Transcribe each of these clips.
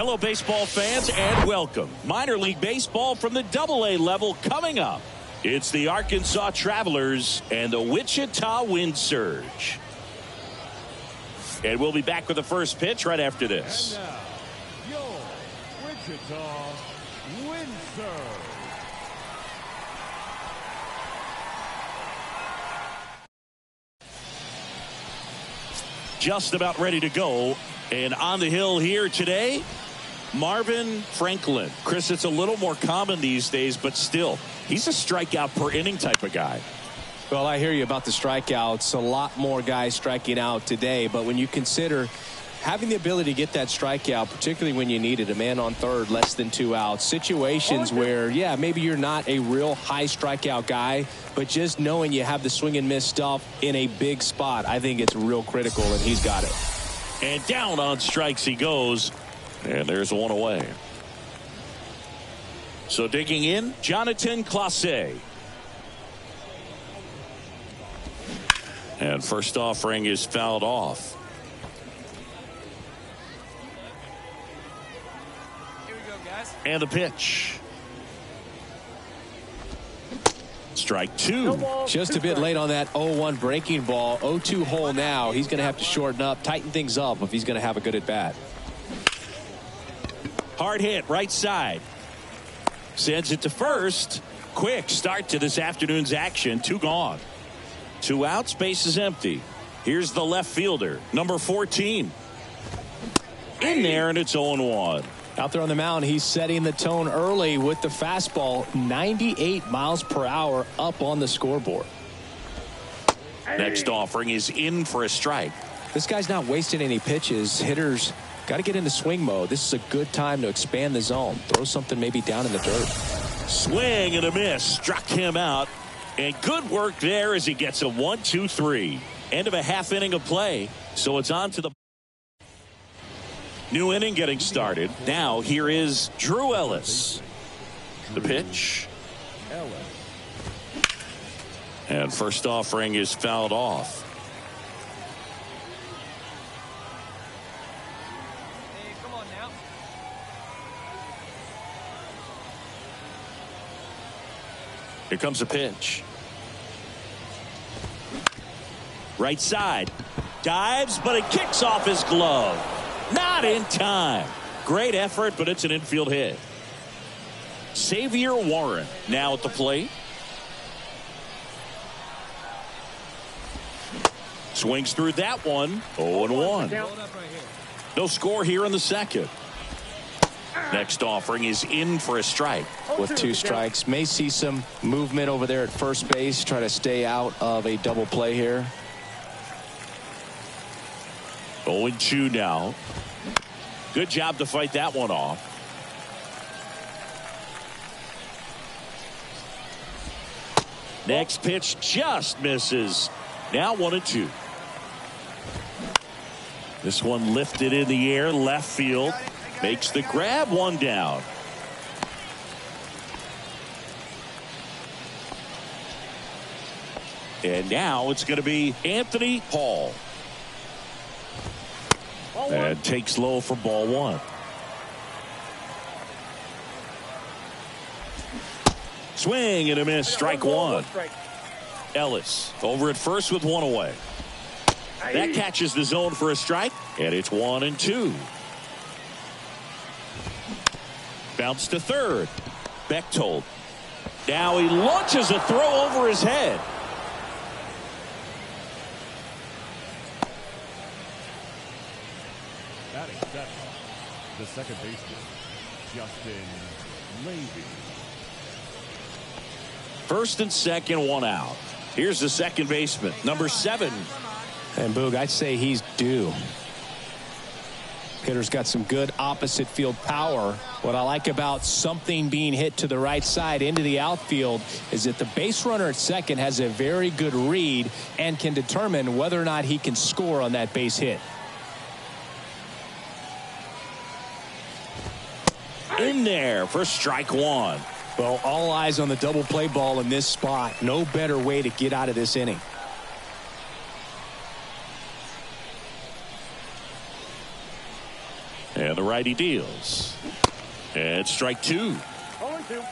Hello, baseball fans, and welcome. Minor League Baseball from the AA level coming up. It's the Arkansas Travelers and the Wichita Wind Surge. And we'll be back with the first pitch right after this. And now, your Wichita Wind Surge. Just about ready to go. And on the hill here today, Marvin Franklin. Chris, it's a little more common these days, but still, he's a strikeout per inning type of guy. Well, I hear you about the strikeouts. A lot more guys striking out today, but when you consider having the ability to get that strikeout, particularly when you need it, a man on third, less than 2 outs, situations where, yeah, maybe you're not a real high strikeout guy, but just knowing you have the swing and miss stuff in a big spot, I think it's real critical, and he's got it. And down on strikes he goes, and there's one away. So digging in, Jonathan Clase. And first offering is fouled off. And the pitch. Strike two. Just a bit late on that 0-1 breaking ball. 0-2 hole now. He's going to have to shorten up, tighten things up if he's going to have a good at bat. Hard hit right side. Sends it to first. Quick start to this afternoon's action. 2 gone. 2 outs. Base is empty. Here's the left fielder, number 14. In there, and it's 0-1. Out there on the mound, he's setting the tone early with the fastball, 98 miles per hour up on the scoreboard. Next offering is in for a strike. This guy's not wasting any pitches. Hitters got to get into swing mode. This is a good time to expand the zone. Throw something maybe down in the dirt. Swing and a miss. Struck him out. And good work there as he gets a 1-2-3. End of a half inning of play. So it's on to the new inning getting started. Now here is Drew Ellis. The pitch. And first offering is fouled off. Hey, come on now. Here comes a pitch. Right side. Dives, but it kicks off his glove. Not in time. Great effort, but it's an infield hit. Xavier Warren now at the plate. Swings through that one. 0-1. No score here in the second. Next offering is in for a strike. With 2 strikes, may see some movement over there at first base. Try to stay out of a double play here. 0-2 now. Good job to fight that one off. Next pitch just misses. Now 1-2. This one lifted in the air, left field. Makes the grab, 1 down. And now it's going to be Anthony Paul. And takes low for ball 1. Swing and a miss. Strike 1. Ellis over at first with 1 away. That catches the zone for a strike, and it's 1-2. Bounce to third. Bechtold. Now he launches a throw over his head. The second baseman, Justin Levy. First and second, 1 out. Here's the second baseman, number 7. And Boog, I'd say he's due. Hitter's got some good opposite field power. What I like about something being hit to the right side into the outfield is that the base runner at second has a very good read and can determine whether or not he can score on that base hit. In there for strike 1. Well, all eyes on the double play ball in this spot. No better way to get out of this inning. And the righty deals. And strike two. 0-2.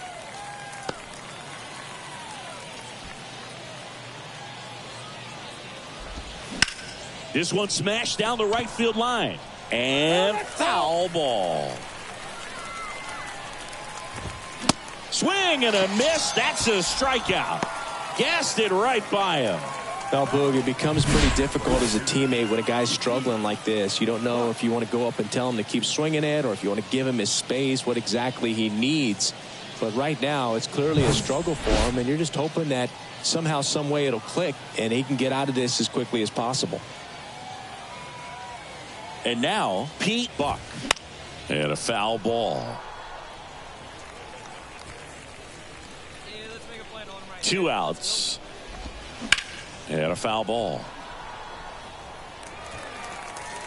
This one smashed down the right field line. And foul ball. Swing and a miss. That's a strikeout. Gassed it right by him. Well, Boog, it becomes pretty difficult as a teammate when a guy's struggling like this. You don't know if you want to go up and tell him to keep swinging it or if you want to give him his space, what exactly he needs. But right now, it's clearly a struggle for him, and you're just hoping that somehow, some way it'll click and he can get out of this as quickly as possible. And now, Pete Buck. And a foul ball. Yeah, let's make a plan on him right 2 outs. And a foul ball.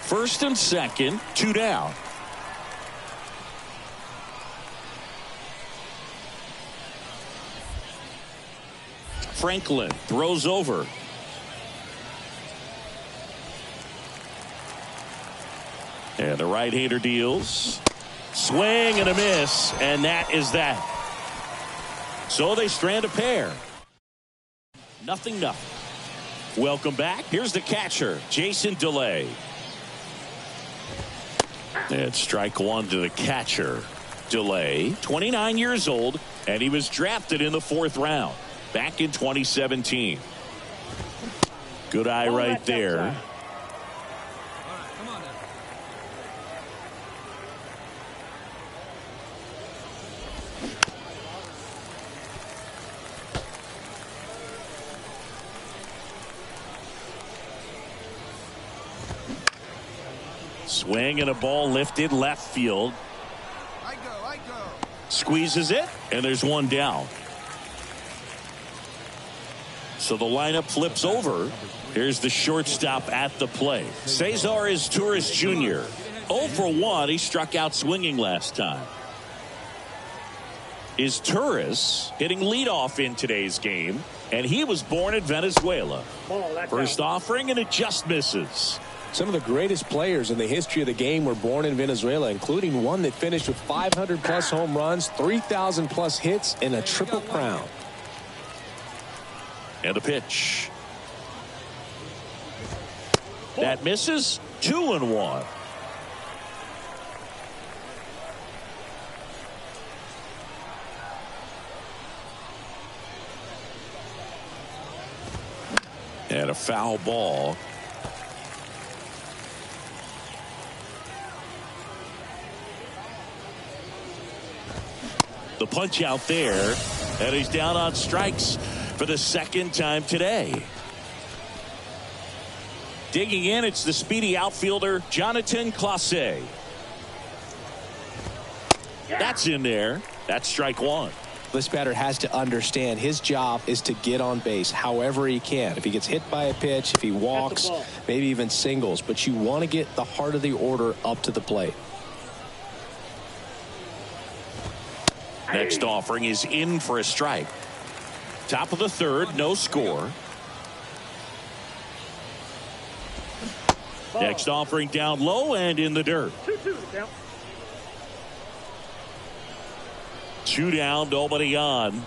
First and second, 2 down. Franklin throws over. And the right-hander deals. Swing and a miss. And that is that. So they strand a pair. 0-0. Welcome back. Here's the catcher, Jason DeLay. And strike one to the catcher. DeLay, 29 years old, and he was drafted in the 4th round back in 2017. Good eye right there. All right, come on now. Swing and a ball lifted left field. I go. Squeezes it, and there's one down. So the lineup flips over. Here's the shortstop at the plate. Cesar Izturis Jr. 0 for 1. He struck out swinging last time. Izturis hitting leadoff in today's game, and he was born in Venezuela. First offering, and it just misses. Some of the greatest players in the history of the game were born in Venezuela, including one that finished with 500-plus home runs, 3,000-plus hits, and a triple crown. And a pitch. That misses. 2-1. And a foul ball. The punch out there, and he's down on strikes for the 2nd time today. Digging in, it's the speedy outfielder, Jonathan Clase. That's in there. That's strike one. This batter has to understand his job is to get on base however he can. If he gets hit by a pitch, if he walks, maybe even singles. But you want to get the heart of the order up to the plate. Next offering is in for a strike. Top of the 3rd, no score. Next offering down low and in the dirt. 2 down, nobody on.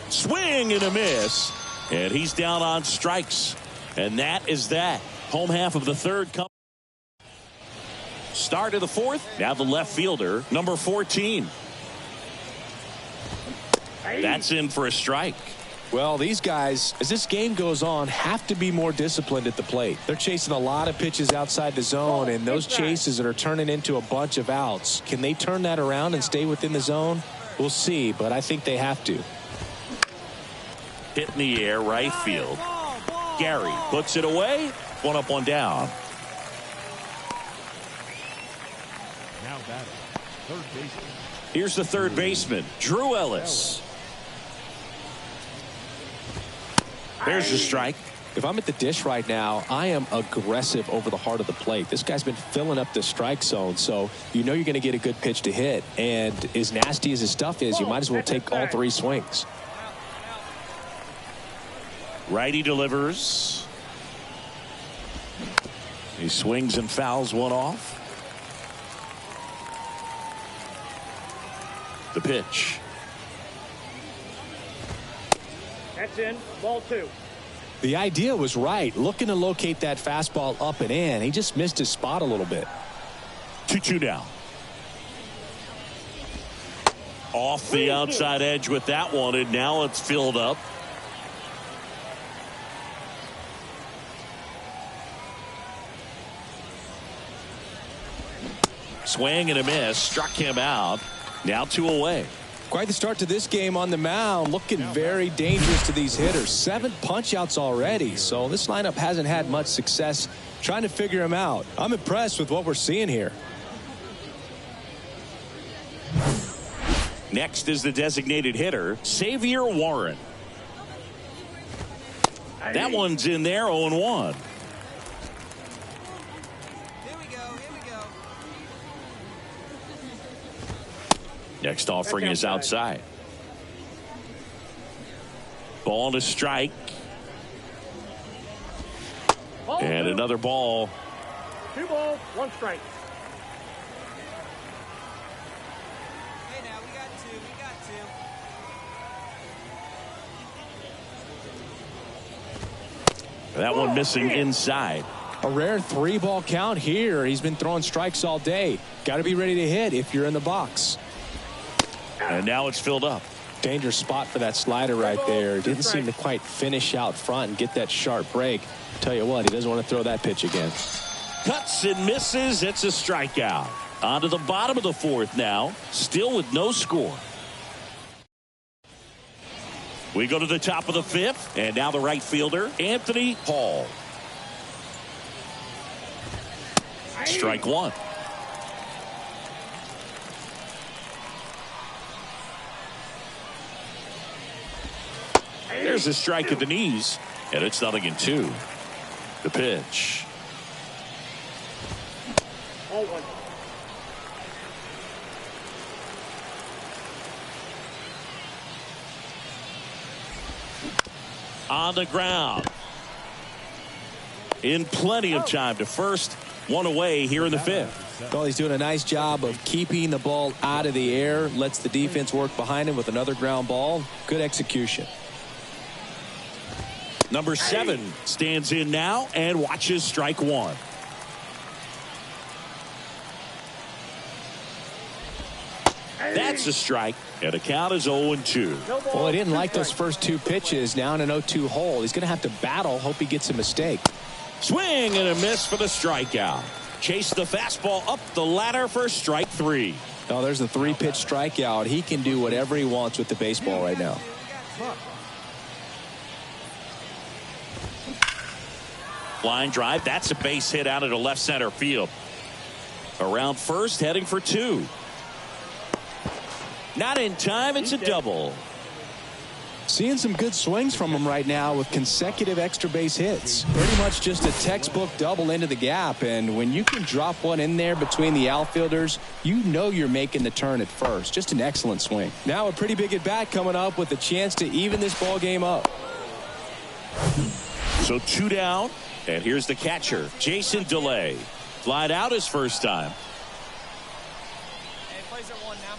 Swing and a miss. And he's down on strikes. And that is that. Home half of the 3rd. Start of the 4th. Now the left fielder, number 14. That's in for a strike. Well, these guys, as this game goes on, have to be more disciplined at the plate. They're chasing a lot of pitches outside the zone, and those chases that are turning into a bunch of outs. Can they turn that around and stay within the zone? We'll see, but I think they have to. Hit in the air, right field. Gary puts it away. 1 up, 1 down. Now batting, third baseman. Here's the 3rd baseman, Drew Ellis. There's a strike. If I'm at the dish right now, I am aggressive over the heart of the plate. This guy's been filling up the strike zone, so you know you're going to get a good pitch to hit. And as nasty as his stuff is, you might as well take all 3 swings. Righty delivers. He swings and fouls one off. The pitch. That's in. Ball 2. The idea was right. Looking to locate that fastball up and in. He just missed his spot a little bit. 2-2 now. Off the outside edge with that one, and now it's filled up. Swing and a miss. Struck him out. Now 2 away. Quite the start to this game on the mound. Looking very dangerous to these hitters. 7 punch-outs already. So this lineup hasn't had much success trying to figure him out. I'm impressed with what we're seeing here. Next is the designated hitter, Xavier Warren. That one's in there, 0-1. Here we go. Here we go. Next offering is outside. Ball to strike. And another ball. 2 balls, 1 strike. Hey, now we got 2. We got 2. That one missing inside. A rare 3-ball count here. He's been throwing strikes all day. Got to be ready to hit if you're in the box. And now it's filled up. Dangerous spot for that slider right there. Didn't seem to quite finish out front and get that sharp break. Tell you what, he doesn't want to throw that pitch again. Cuts and misses. It's a strikeout. On to the bottom of the 4th now. Still with no score. We go to the top of the 5th. And now the right fielder, Anthony Hall. Strike 1. There's a strike at the knees. And it's 0-2. The pitch. All 1. On the ground. In plenty of time to first. 1 away here in the 5th. Well, he's doing a nice job of keeping the ball out of the air. Lets the defense work behind him with another ground ball. Good execution. Number 7 stands in now and watches strike 1. That's a strike, and the count is 0-2. Well, he didn't like those first 2 pitches. Now in an 0-2 hole. He's going to have to battle. Hope he gets a mistake. Swing and a miss for the strikeout. Chase the fastball up the ladder for strike 3. Oh, there's the 3-pitch strikeout. He can do whatever he wants with the baseball right now. Line drive. That's a base hit out into left center field. Around first, heading for 2. Not in time. It's a double. Seeing some good swings from him right now with consecutive extra base hits. Pretty much just a textbook double into the gap. And when you can drop one in there between the outfielders, you know you're making the turn at first. Just an excellent swing. Now a pretty big at bat coming up with a chance to even this ball game up. So 2 down. And here's the catcher, Jason DeLay. Flied out his first time. Hey, plays at 1 now.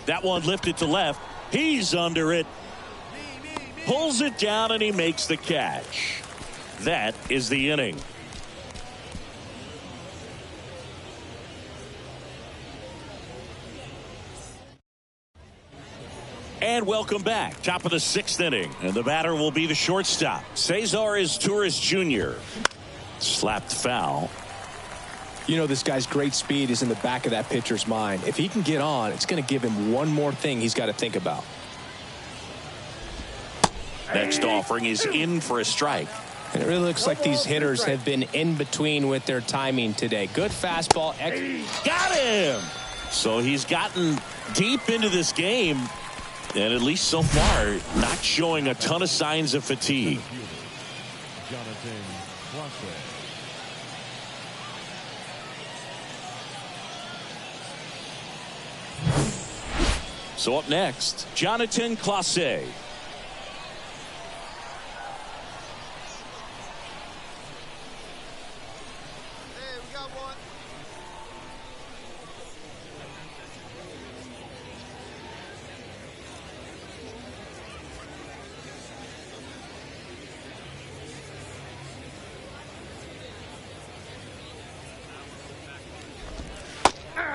That one lifted to left. He's under it. Pulls it down and he makes the catch. That is the inning. And welcome back. Top of the 6th inning. And the batter will be the shortstop, Cesar Izturis Jr. Slapped foul. You know, this guy's great speed is in the back of that pitcher's mind. If he can get on, it's going to give him one more thing he's got to think about. Next offering is in for a strike. And it really looks like these hitters have been in between with their timing today. Good fastball. Got him! So he's gotten deep into this game, and at least so far, not showing a ton of signs of fatigue. So up next, Jonathan Clase.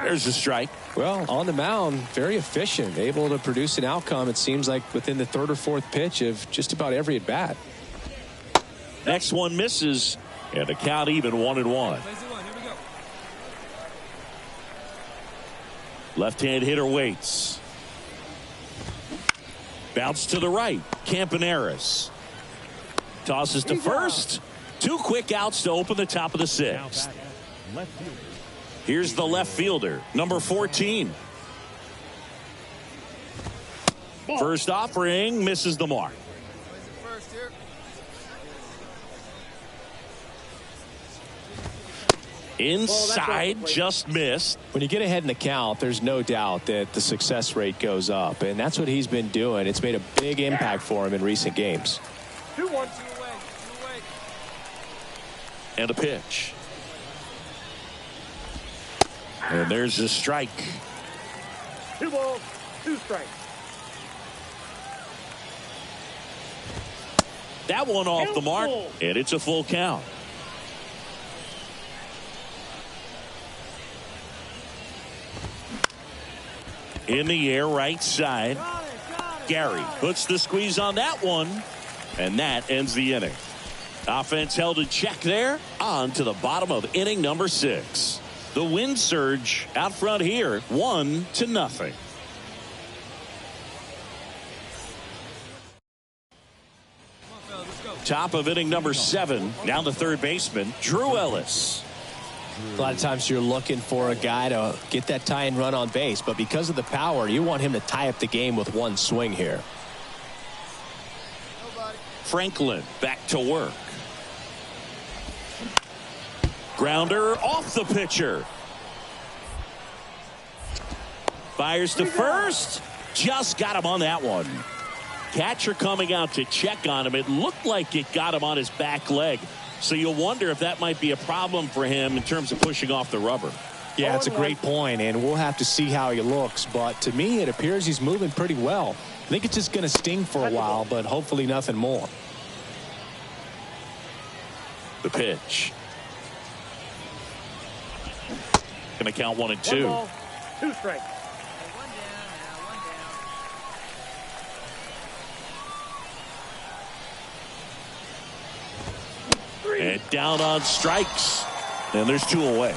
There's a strike. Well, on the mound, very efficient, able to produce an outcome, it seems like, within the third or fourth pitch of just about every at bat. Next one misses, and the count even 1-1. Left-hand hitter waits. Bounce to the right. Campaneris tosses to first. 2 quick outs to open the top of the 6th. Here's the left fielder, number 14. First offering misses the mark. Inside, just missed. When you get ahead in the count, there's no doubt that the success rate goes up, and that's what he's been doing. It's made a big impact for him in recent games. 2-1. And a pitch. And there's a strike. 2 balls, 2 strikes. That one off the mark, and it's a full count. In the air, right side. Gary puts the squeeze on that one, and that ends the inning. Offense held in check there. On to the bottom of inning number 6. The wind surge out front here, 1-0. Top of inning number 7. Now the third baseman, Drew Ellis. A lot of times you're looking for a guy to get that tying run on base, but because of the power, you want him to tie up the game with one swing here. Franklin back to work. Grounder off the pitcher. Fires to first. Just got him on that one. Catcher coming out to check on him. It looked like it got him on his back leg. So you'll wonder if that might be a problem for him in terms of pushing off the rubber. Yeah, it's a great point, and we'll have to see how he looks. But to me, it appears he's moving pretty well. I think it's just going to sting for a while, but hopefully nothing more. The pitch. Going to count 1 and 2. 1 ball, 2 strikes. And down on strikes. And there's 2 away.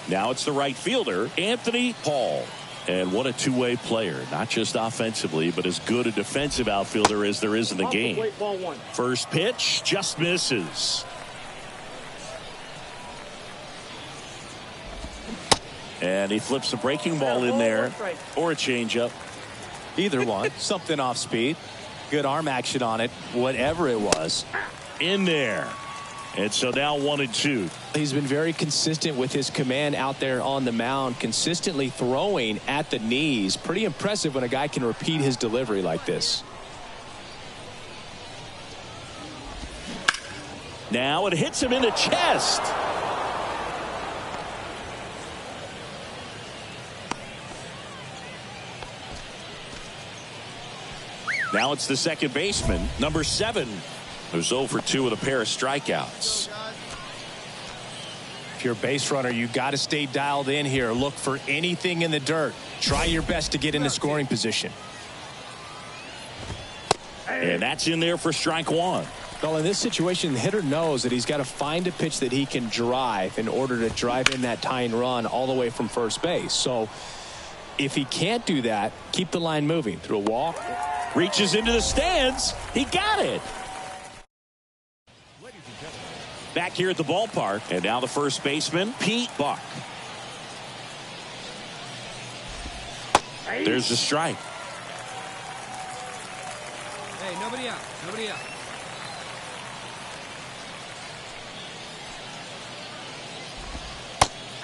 Now it's the right fielder, Anthony Paul. And what a two-way player. Not just offensively, but as good a defensive outfielder as there is in the game. Ball 1. First pitch just misses. And he flips a breaking ball in there, or a changeup. Either one. Something off speed. Good arm action on it. Whatever it was. In there. And so now 1 and 2. He's been very consistent with his command out there on the mound, consistently throwing at the knees. Pretty impressive when a guy can repeat his delivery like this. Now it hits him in the chest. Now it's the second baseman, number 7, who's 0 for 2 with a pair of strikeouts. If you're a base runner, you got to stay dialed in here. Look for anything in the dirt. Try your best to get into scoring position. And that's in there for strike 1. Well, in this situation, the hitter knows that he's got to find a pitch that he can drive in order to drive in that tying run all the way from first base. So If he can't do that, keep the line moving through a walk. Reaches into the stands. He got it. Back here at the ballpark, and now the first baseman, Pete Buck. There's the strike. Hey, nobody out. Nobody out.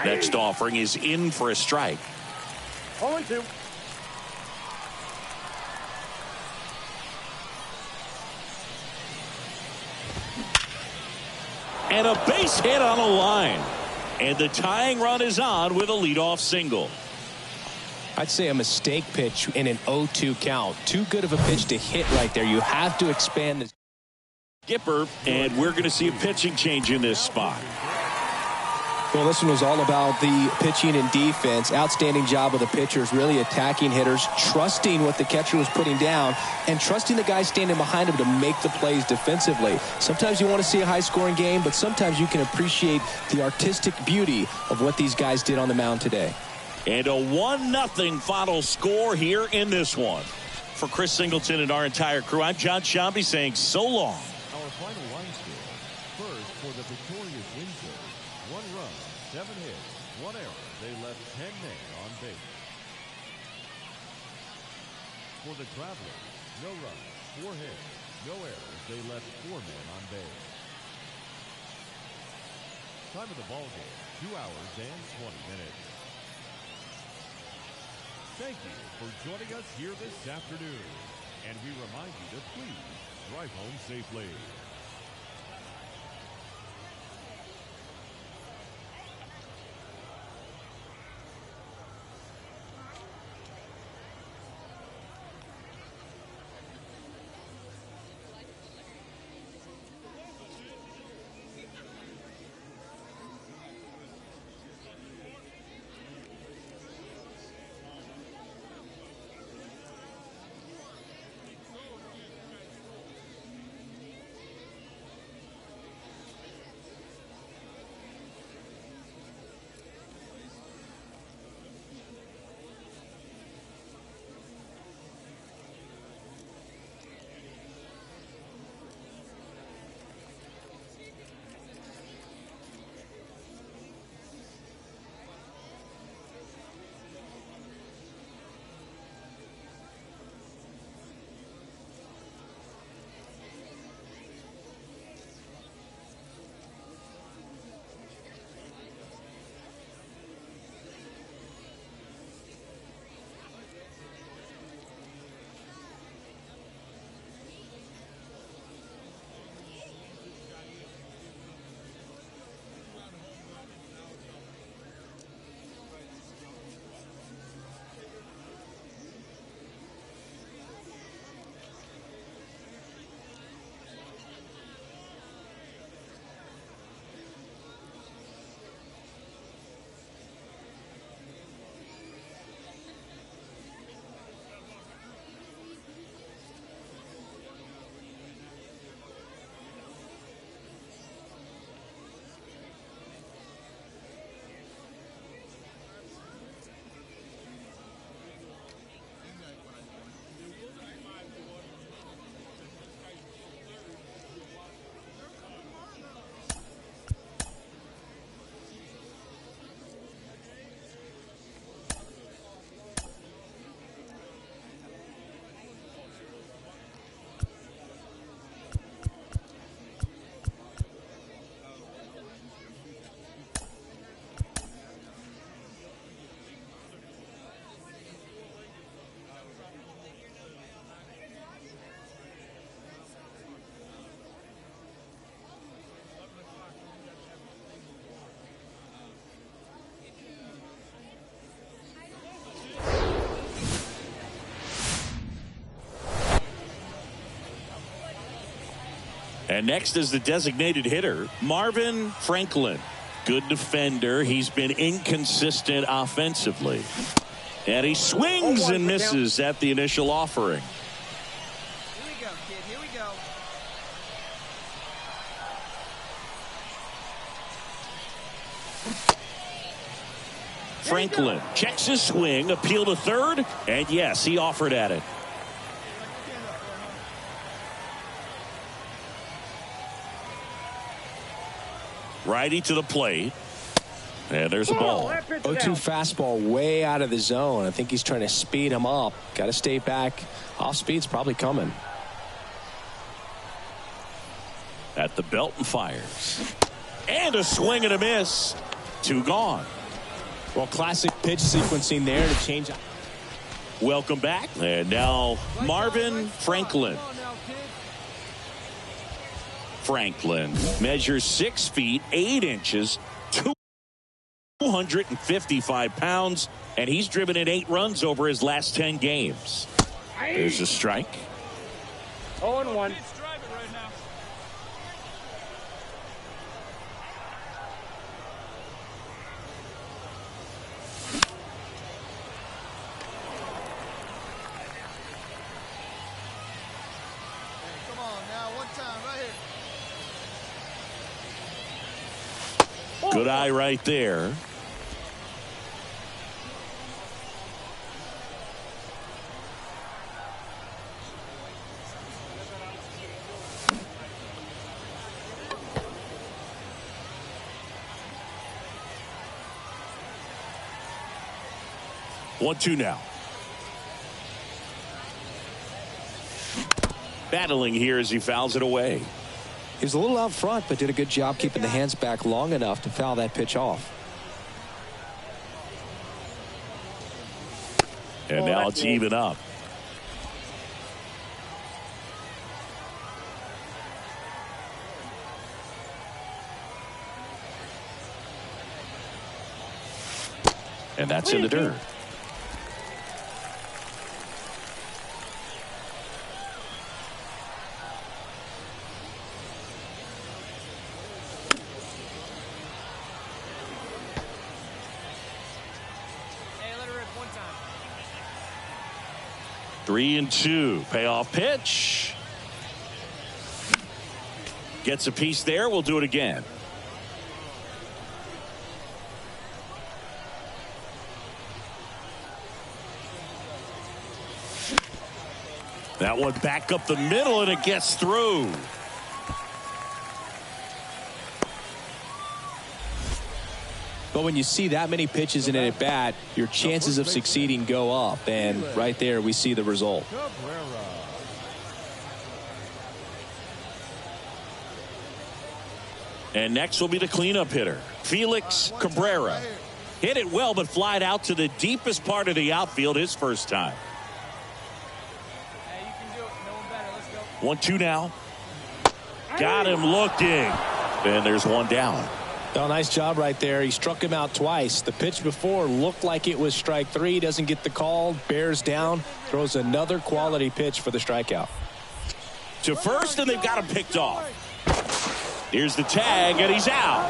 Next offering is in for a strike. 0-2. And a base hit on a line. And the tying run is on with a leadoff single. I'd say a mistake pitch in an 0-2 count. Too good of a pitch to hit right there. You have to expand the Skipper, and we're going to see a pitching change in this spot. Well, this one was all about the pitching and defense. Outstanding job of the pitchers, really attacking hitters, trusting what the catcher was putting down, and trusting the guy standing behind him to make the plays defensively. Sometimes you want to see a high-scoring game, but sometimes you can appreciate the artistic beauty of what these guys did on the mound today. And a 1-0 final score here in this one. For Chris Singleton and our entire crew, I'm John Shambi saying so long. Our final line score. First, for the victorious Windsor, 1 run, 7 hits, 1 error. They left 10 men on base. For the Travelers, no runs, 4 hits, no errors. They left 4 men on base. Time of the ball game, 2 hours and 20 minutes. Thank you for joining us here this afternoon. And we remind you to please drive home safely. And next is the designated hitter, Marvin Franklin. Good defender. He's been inconsistent offensively. And he swings and misses at the initial offering. Here we go, kid. Here we go. Franklin checks his swing, appeal to third, and yes, he offered at it. Righty to the plate. And there's a ball. 0-2 fastball way out of the zone. I think he's trying to speed him up. Got to stay back. Off speed's probably coming. At the belt and fires. And a swing and a miss. 2 gone. Well, classic pitch sequencing there to change. Welcome back. And now Marvin Franklin. Franklin measures 6 feet 8 inches, 255 pounds, and he's driven in 8 runs over his last 10 games. There's a strike. 0-1. Come on now, one time right here. Good eye right there. One, two now. Battling here as he fouls it away. He was a little out front, but did a good job keeping the hands back long enough to foul that pitch off. And now it's even up. And that's in the dirt. Hey, let her rip one time. 3-2. Payoff pitch. Gets a piece there. We'll do it again. That one back up the middle, and it gets through. But when you see that many pitches in an at bat, your chances of succeeding go up. And right there, we see the result. And next will be the cleanup hitter, Felix Cabrera. Hit it well, but flied out to the deepest part of the outfield his first time. Hey, you can do it. No one better. Let's go. 1-2 now. Got him looking. And there's one down. Oh, nice job right there. He struck him out twice. The pitch before looked like it was strike 3. Doesn't get the call. Bears down. Throws another quality pitch for the strikeout. To first, and they've got him picked off. Here's the tag, and he's out.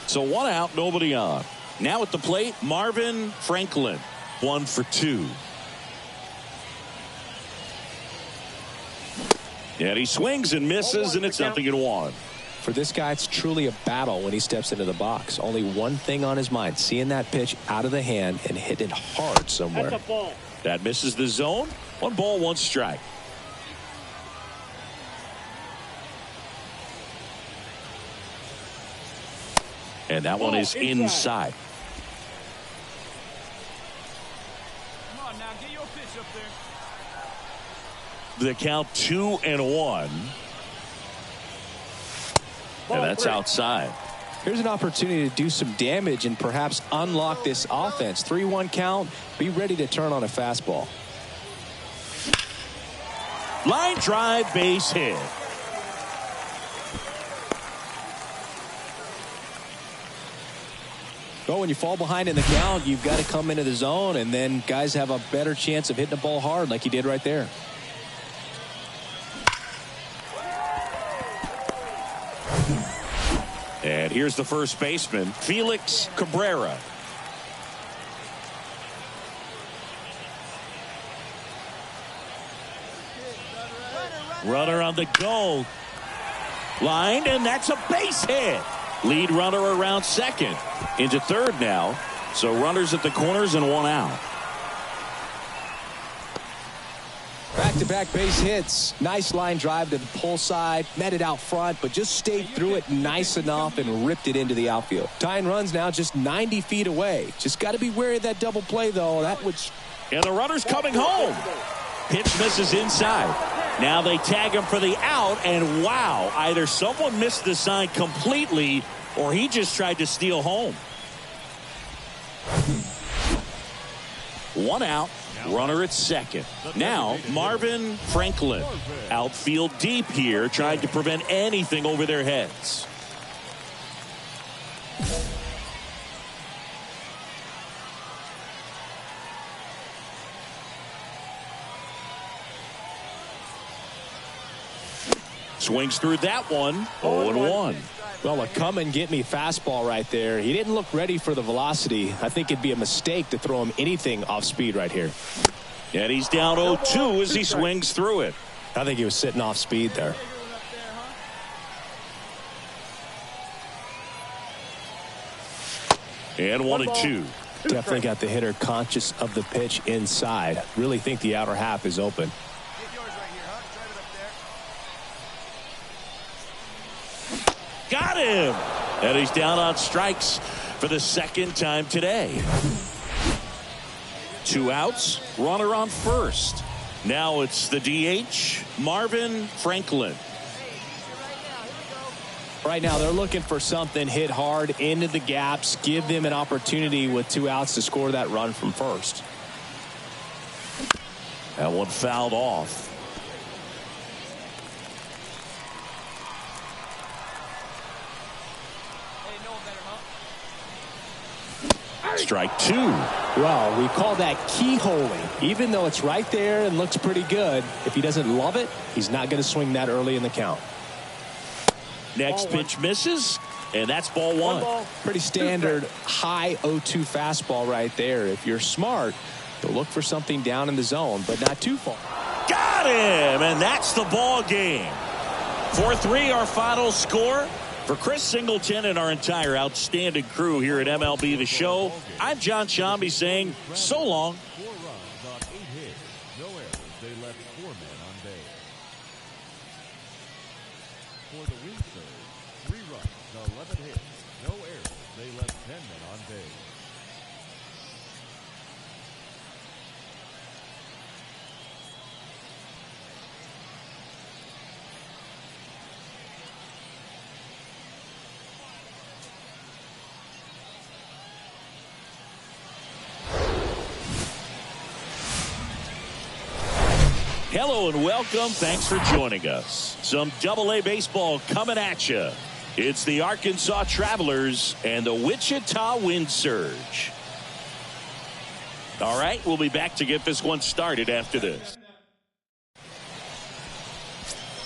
So 1 out, nobody on. Now at the plate, Marvin Franklin. 1 for 2. And he swings and misses, and it's 0-1. For this guy, it's truly a battle when he steps into the box. Only one thing on his mind, seeing that pitch out of the hand and hit it hard somewhere. That's a ball. That misses the zone. 1 ball, 1 strike. And that one is inside. Come on now, get your pitch up there. The count 2-1. And that's outside. Here's an opportunity to do some damage and perhaps unlock this offense. 3-1 count. Be ready to turn on a fastball. Line drive, base hit. Well, when you fall behind in the count, you've got to come into the zone, and then guys have a better chance of hitting the ball hard like he did right there. And here's the first baseman, Felix Cabrera. Runner on the goal line, and that's a base hit. Lead runner around second. Into third now. So runners at the corners and one out. Back-to-back base hits. Nice line drive to the pull side. Met it out front, but just stayed through it nice enough and ripped it into the outfield. Tying runs now just 90 feet away. Just got to be wary of that double play, though. That would... And the runner's coming home. Pitch misses inside. Now they tag him for the out, and wow, either someone missed the sign completely or he just tried to steal home. One out. Runner at second. Now Marvin Franklin. Outfield deep here, trying to prevent anything over their heads. Swings through that one. 0-1. Well, a come-and-get-me fastball right there. He didn't look ready for the velocity. I think it'd be a mistake to throw him anything off speed right here. And he's down 0-2 as he swings through it. I think he was sitting off speed there. And 1-2. Definitely got the hitter conscious of the pitch inside. Really think the outer half is open. Got him. And he's down on strikes for the second time today. 2 outs. Runner on first. Now it's the DH, Marvin Franklin. Right now they're looking for something hit hard into the gaps. Give them an opportunity with 2 outs to score that run from first. That one fouled off. Strike 2. Well, we call that keyholing. Even though it's right there and looks pretty good, if he doesn't love it, he's not going to swing that early in the count. Next pitch misses, and that's ball 1. Pretty standard high 0-2 fastball right there. If you're smart, you'll look for something down in the zone, but not too far. Got him, and that's the ball game. 4-3 our final score. For Chris Singleton and our entire outstanding crew here at MLB The Show, I'm John Shambi saying so long. 4 runs on 8 hits, no errors. They left 4 men on base. For the win surge, 3 runs, 11 hits, no errors. They left 10 men on base. Hello and welcome. Thanks for joining us. Some Double-A baseball coming at you. It's the Arkansas Travelers and the Wichita Wind Surge. All right, we'll be back to get this one started after this.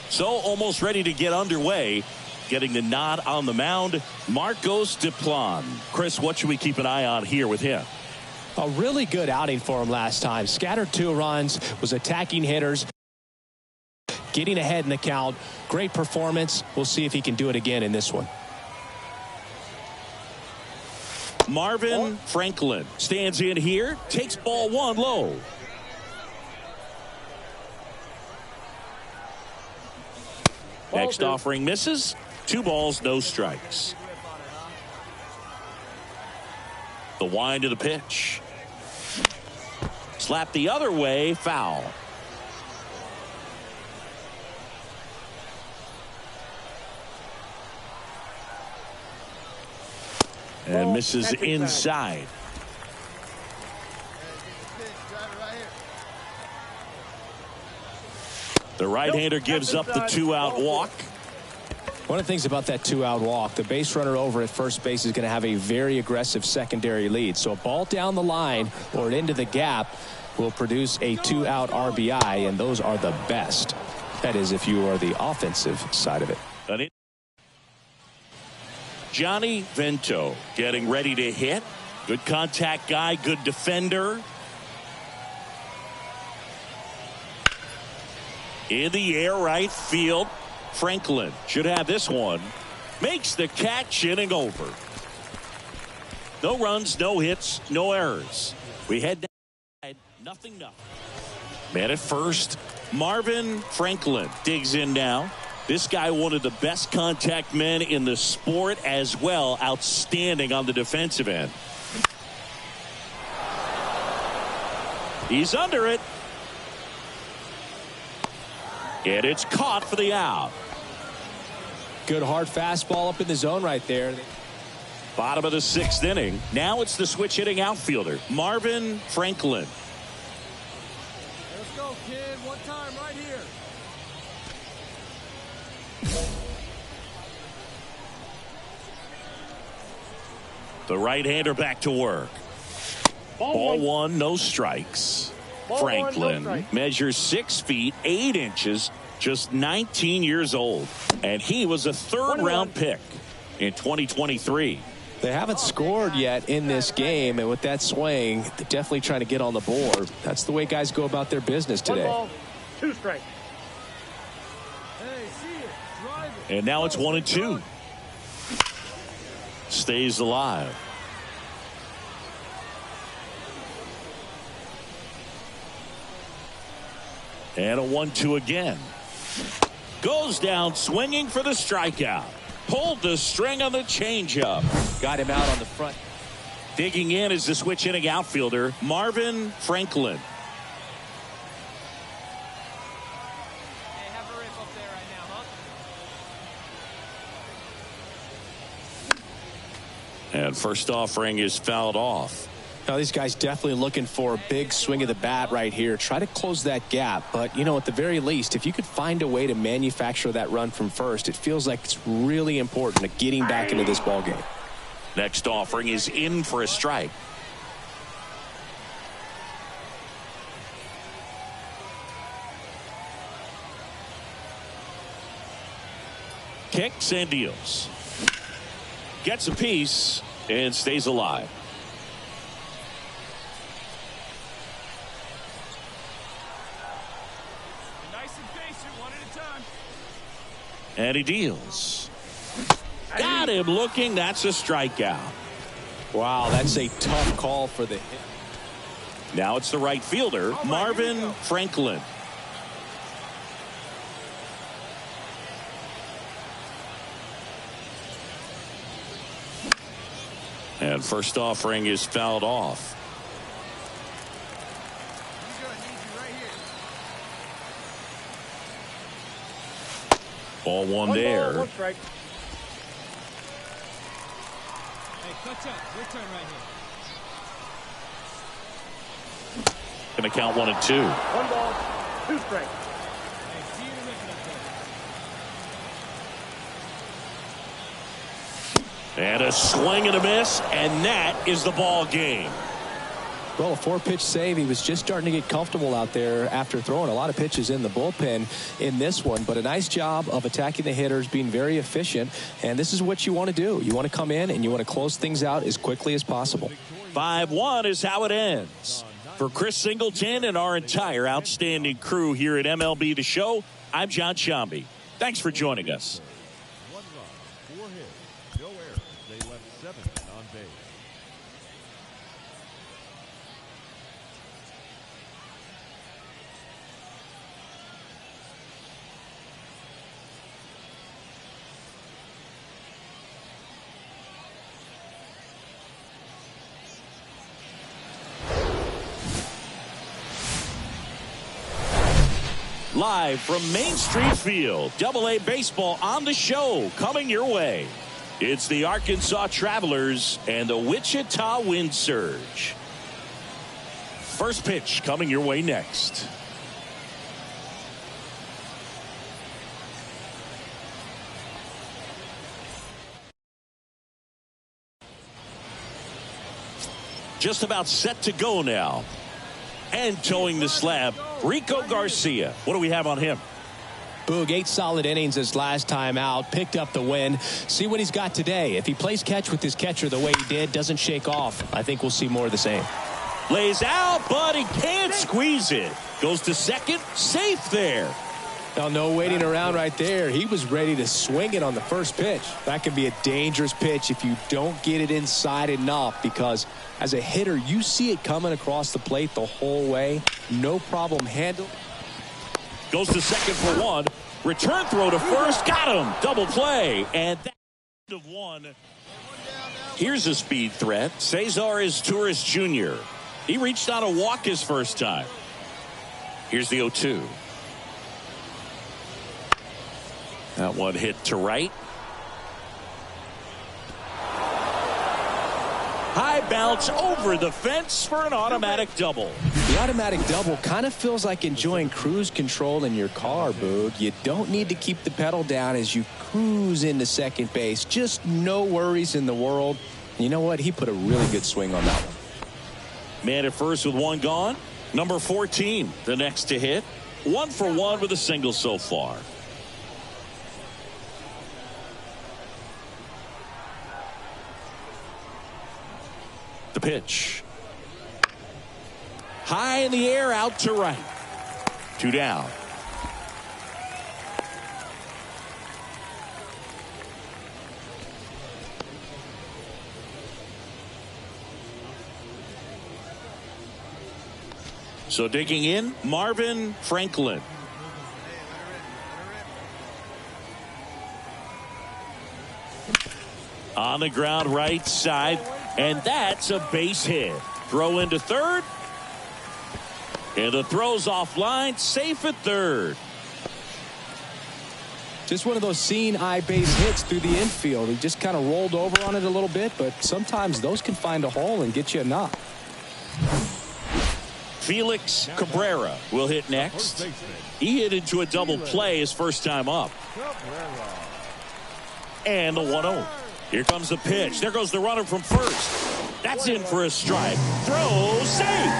So almost ready to get underway. Getting the nod on the mound, Marcos Duplan. Chris, what should we keep an eye on here with him? A really good outing for him last time. Scattered 2 runs, was attacking hitters, getting ahead in the count. Great performance. We'll see if he can do it again in this one. Marvin Franklin stands in here, takes ball 1 low. Next offering misses. 2 balls, no strikes. The wind of the pitch. Slap the other way, foul. And misses inside. The right-hander gives up the 2-out walk. One of the things about that 2-out walk, the base runner over at first base is going to have a very aggressive secondary lead. So a ball down the line or into the gap will produce a 2-out RBI, and those are the best. That is if you are the offensive side of it. Johnny Vento getting ready to hit. Good contact guy, good defender. In the air, right field. Franklin should have this one. makes the catch, inning over. No runs, no hits, no errors. We head down, nothing. Man at first, Marvin Franklin digs in now. This guy, one of the best contact men in the sport as well. Outstanding on the defensive end. He's under it. And it's caught for the out. Good hard fastball up in the zone right there. Bottom of the 6th inning. Now it's the switch hitting outfielder, Marvin Franklin. Let's go, kid. One time right here. The right-hander back to work. Ball one, no strikes. Franklin measures 6 feet 8 inches, just 19 years old, and he was a 3rd-round pick in 2023. They haven't scored yet in this game, and with that swing, they're definitely trying to get on the board. That's the way guys go about their business today. 1 ball, 2 strikes. Hey, see it. Drive it. And now it's 1-2. Stays alive. And a 1-2 again. Goes down swinging for the strikeout. Pulled the string on the changeup. Got him out on the front. Digging in is the switch hitting outfielder, Marvin Franklin. Hey, have a rip up there right now, huh? And first offering is fouled off. Now, these guys definitely looking for a big swing of the bat right here. Try to close that gap. But, you know, at the very least, if you could find a way to manufacture that run from first, it feels like it's really important to getting back into this ball game. Next offering is in for a strike. Kicks and deals. Gets a piece and stays alive. And he deals. Got him looking. That's a strikeout. Wow, that's a tough call for the hit. Now it's the right fielder, Marvin Franklin. And first offering is fouled off. Ball one there. Ball, 1 strike. Hey, clutch up. Your turn right here. Going to count 1 and 2. 1 ball, 2 strikes. Hey, see you ripping up there. And a swing and a miss, and that is the ball game. Well, a 4-pitch save. He was just starting to get comfortable out there after throwing a lot of pitches in the bullpen in this one. But a nice job of attacking the hitters, being very efficient. And this is what you want to do. You want to come in and you want to close things out as quickly as possible. 5-1 is how it ends. For Chris Singleton and our entire outstanding crew here at MLB The Show, I'm John Shambi. Thanks for joining us. 1 run, 4 hits, no errors. They left 7 on base. Live from Main Street Field, AA Baseball on the show, coming your way. It's the Arkansas Travelers and the Wichita Wind Surge. First pitch coming your way next. Just about set to go now. And towing the slab, Rico Garcia. What do we have on him? Boog, 8 solid innings his last time out, picked up the win. See what he's got today. If he plays catch with his catcher the way he did, doesn't shake off, I think we'll see more of the same. Lays out, but he can't squeeze it. Goes to second, safe there. Now, no waiting around right there. He was ready to swing it on the first pitch. That can be a dangerous pitch if you don't get it inside enough, because as a hitter, you see it coming across the plate the whole way. No problem handling. Goes to second for one. Return throw to first. Got him. Double play. And that's the end of one. Here's a speed threat. Cesar is Torres Jr. He reached on a walk his first time. Here's the 0-2. That one hit to right. High bounce over the fence for an automatic double. The automatic double kind of feels like enjoying cruise control in your car, Boog. You don't need to keep the pedal down as you cruise into second base. Just no worries in the world. You know what? He put a really good swing on that one. Man at first with one gone. Number 14, the next to hit. 1 for 1 with a single so far. The pitch. High in the air, out to right. 2 down. So digging in, Marvin Franklin. On the ground right side, and that's a base hit. Throw into third. And the throw's offline, safe at third. Just one of those seeing eye base hits through the infield. He just kind of rolled over on it a little bit, but sometimes those can find a hole and get you a knock. Felix Cabrera will hit next. He hit into a double play his first time up. And the 1-0. Here comes the pitch. There goes the runner from first. That's in for a strike. Throw, safe.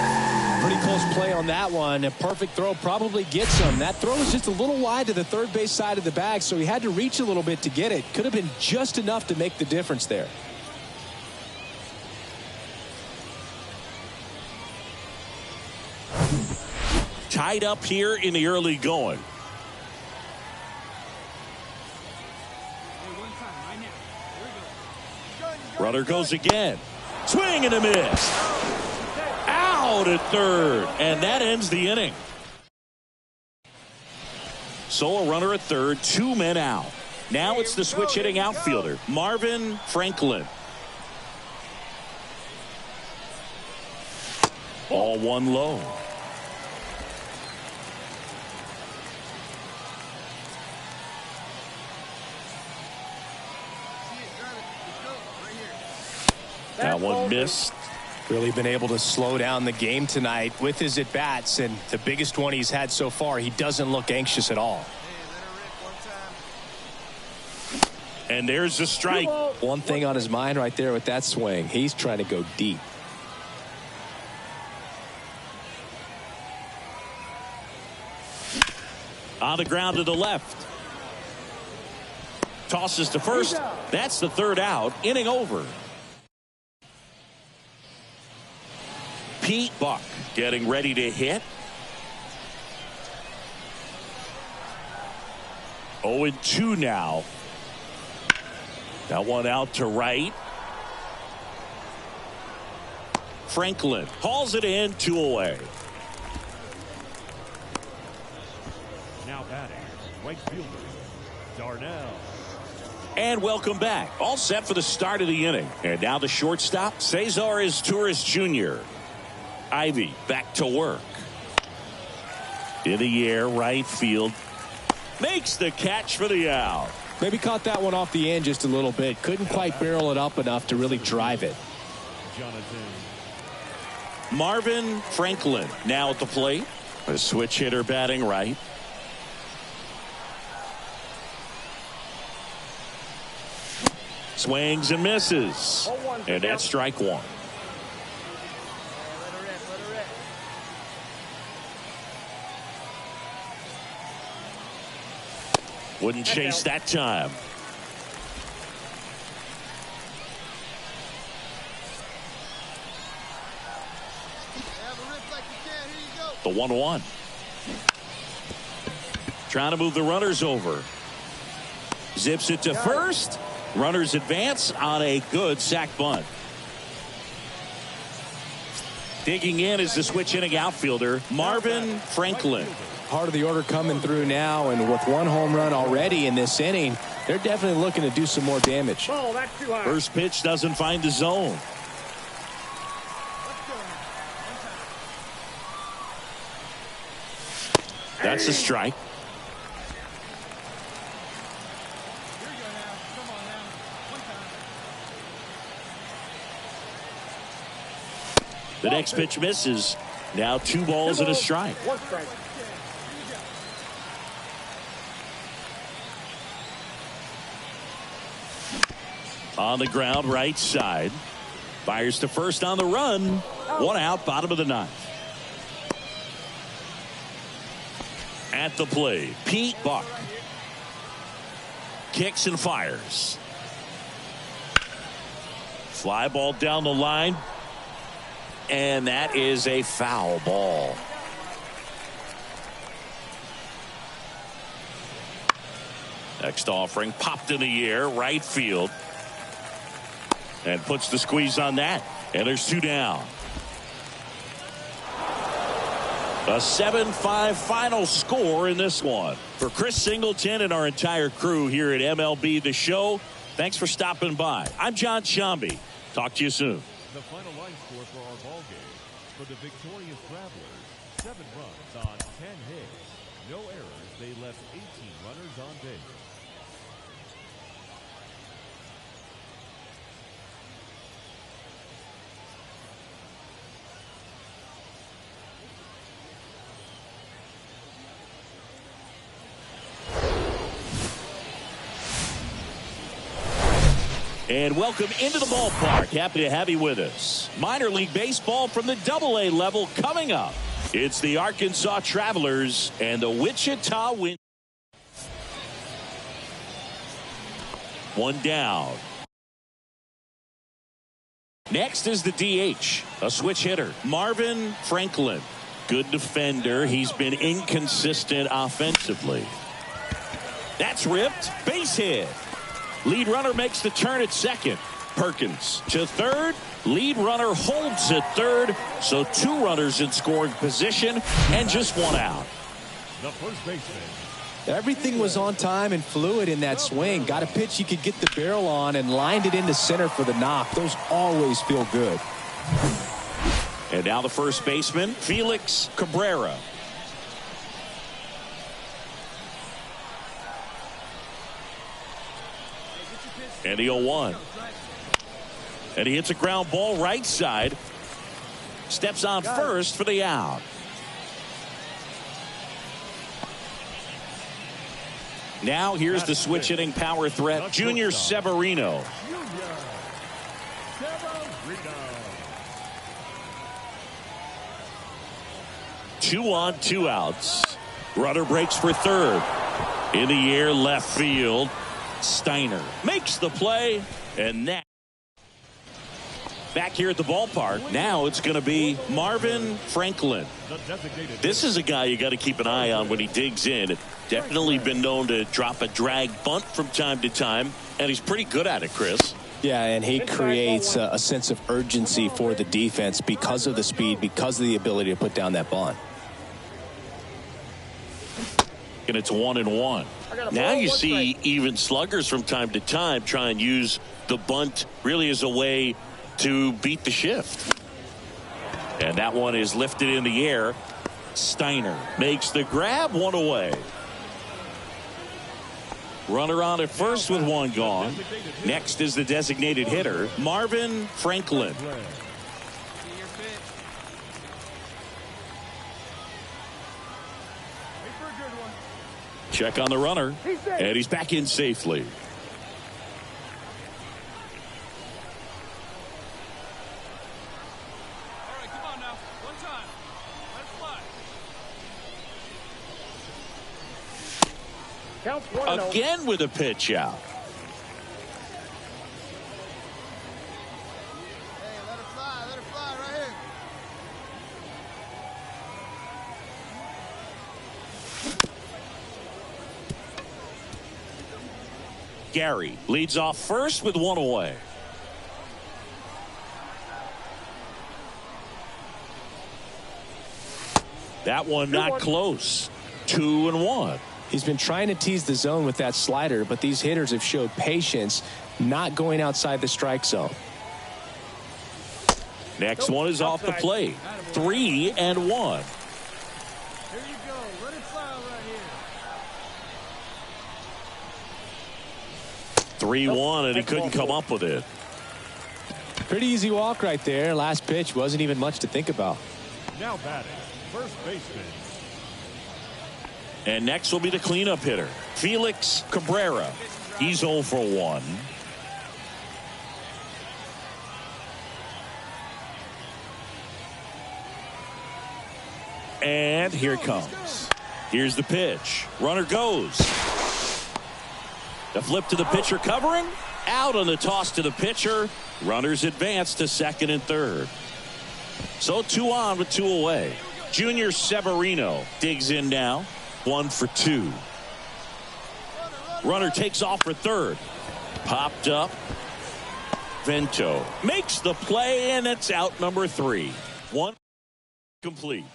Pretty close play on that one. A perfect throw probably gets him. That throw was just a little wide to the third base side of the bag, so he had to reach a little bit to get it. Could have been just enough to make the difference there. Tied up here in the early going. Runner goes again. Swing and a miss. Out at third. And that ends the inning. So a runner at third, 2 men out. Now it's the switch hitting outfielder, Marvin Franklin. Ball 1 low. That one missed. Really been able to slow down the game tonight with his at-bats, and the biggest one he's had so far, he doesn't look anxious at all. And there's a strike. One thing on his mind right there with that swing, he's trying to go deep. On the ground to the left. Tosses to first. That's the third out. Inning over. Pete Buck getting ready to hit. 0-2 now. That one out to right. Franklin hauls it in, 2 away. Now batting, right fielder, Darnell. And welcome back. All set for the start of the inning. And now the shortstop, Cesar is Torres Jr. Ivy back to work. In the air, right field. Makes the catch for the out. Maybe caught that one off the end just a little bit. Couldn't quite barrel it up enough to really drive it. Marvin Franklin now at the plate. A switch hitter batting right. Swings and misses. And that's strike 1. Wouldn't chase that time. The 1-1. trying to move the runners over. Zips it to first. Runners advance on a good sac bunt. Digging in is the switch inning outfielder, Marvin Franklin. Part of the order coming through now, and with one home run already in this inning, they're definitely looking to do some more damage. Ball, that's too high. First pitch doesn't find the zone. That's a strike. The next pitch misses. Now 2 balls and a strike. 1 strike. On the ground, right side. Fires to first on the run. 1 out, bottom of the 9th. At the plate, Pete Buck. Kicks and fires. Fly ball down the line. And that is a foul ball. Next offering popped in the air, right field. And puts the squeeze on that. And there's 2 down. A 7-5 final score in this one. For Chris Singleton and our entire crew here at MLB The Show, thanks for stopping by. I'm John Shambi. Talk to you soon. The final line score for our ball game. For the victorious Travelers, 7 runs on 10 hits. No errors. They left 18 runners on base. And welcome into the ballpark. Happy to have you with us. Minor league baseball from the AA level coming up. It's the Arkansas Travelers and the Wichita Wind. 1 down. Next is the DH, a switch hitter, Marvin Franklin. Good defender. He's been inconsistent offensively. That's ripped. Base hit. Lead runner makes the turn at second. Perkins to third. Lead runner holds at third. So 2 runners in scoring position and just 1 out. The first baseman. Everything was on time and fluid in that swing. Got a pitch he could get the barrel on and lined it into center for the knock. Those always feel good. And now the first baseman, Felix Cabrera. And the 0-1. And he hits a ground ball right side. Steps on first for the out. Now here's the switch hitting power threat, Junior Severino. 2 on, 2 outs. Runner breaks for third. In the air, left field. Steiner makes the play, and that. Back here at the ballpark, now it's going to be Marvin Franklin. This is a guy you got to keep an eye on when he digs in. Definitely been known to drop a drag bunt from time to time, and he's pretty good at it, Chris. Yeah, and he creates a sense of urgency for the defense because of the speed, because of the ability to put down that bunt. And it's 1-1. Now you see even sluggers from time to time try and use the bunt really as a way to beat the shift. And that one is lifted in the air. Steiner makes the grab, 1 away. Runner on at first with 1 gone. Next is the designated hitter, Marvin Franklin. Check on the runner, and he's back in safely. All right, come on now. One time. Let it fly. Counts 1-0. Again with a pitch out. Hey, let it fly right here. Gary leads off first with 1 away. That one not close. 2-1. He's been trying to tease the zone with that slider, but these hitters have showed patience, not going outside the strike zone. Next one is off the plate. 3-1. Here you go. Let it fly right here. 3-1, and he couldn't come up with it. Pretty easy walk right there. Last pitch wasn't even much to think about. Now batting, first baseman. And next will be the cleanup hitter, Felix Cabrera. He's 0 for 1. And here it comes. Here's the pitch. Runner goes. The flip to the pitcher covering. Out on the toss to the pitcher. Runners advance to second and third. So 2 on with 2 away. Junior Severino digs in now. 1 for 2. Runner takes off for third. Popped up. Vento makes the play, and it's out number 3. 1 complete.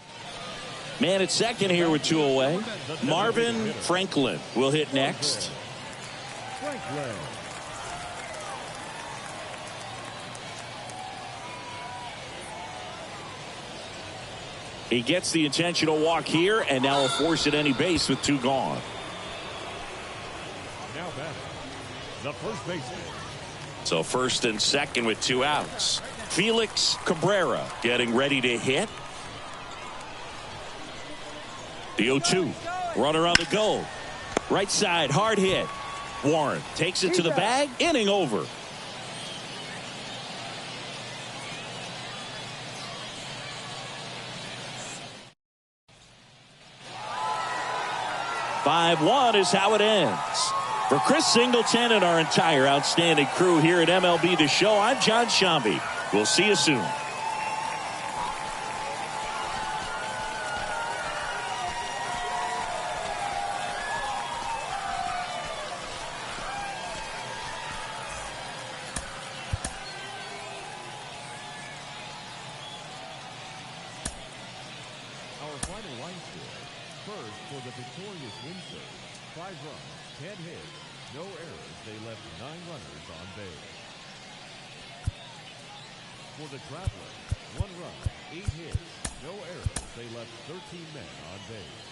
Man at second here with 2 away. Marvin Franklin will hit next. Franklin. He gets the intentional walk here, and now will force at any base with 2 gone. Now batting, the first baseman. So first and second with 2 outs. Felix Cabrera getting ready to hit. The 0-2. Runner on the go. Right side, hard hit. Warren takes it to the bag. Inning over. (5-1) is how it ends. For Chris Singleton and our entire outstanding crew here at MLB The Show, I'm John Shambi. We'll see you soon. Our final line score. First for the victorious Windsors. 5 runs, 10 hits, no errors. They left 9 runners on base. For the Travelers, 1 run, 8 hits, no errors. They left 13 men on base.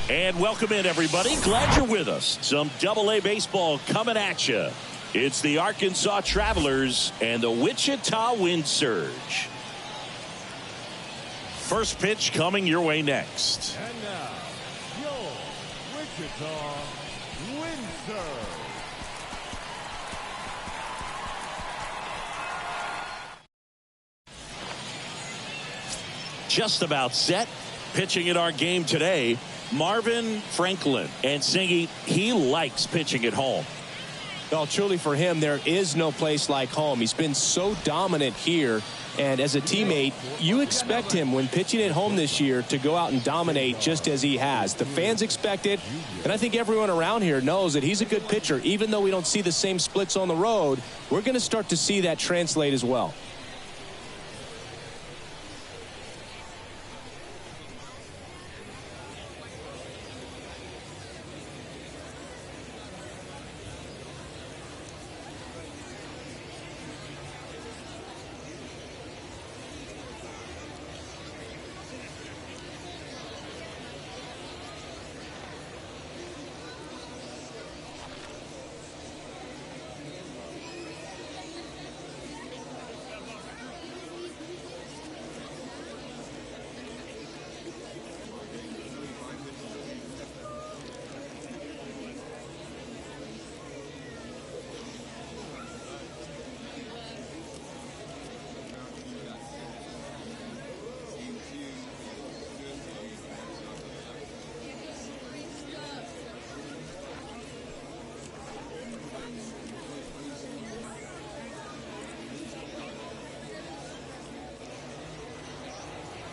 And welcome in, everybody. Glad you're with us. Some Double-A baseball coming at you. It's the Arkansas Travelers and the Wichita Wind Surge. First pitch coming your way next. And now, your Wichita Windsors. Just about set. Pitching in our game today, Marvin Franklin. And Singy, he likes pitching at home. Well, truly for him, there is no place like home. He's been so dominant here. And as a teammate, you expect him when pitching at home this year to go out and dominate just as he has. The fans expect it. And I think everyone around here knows that he's a good pitcher. Even though we don't see the same splits on the road, we're going to start to see that translate as well.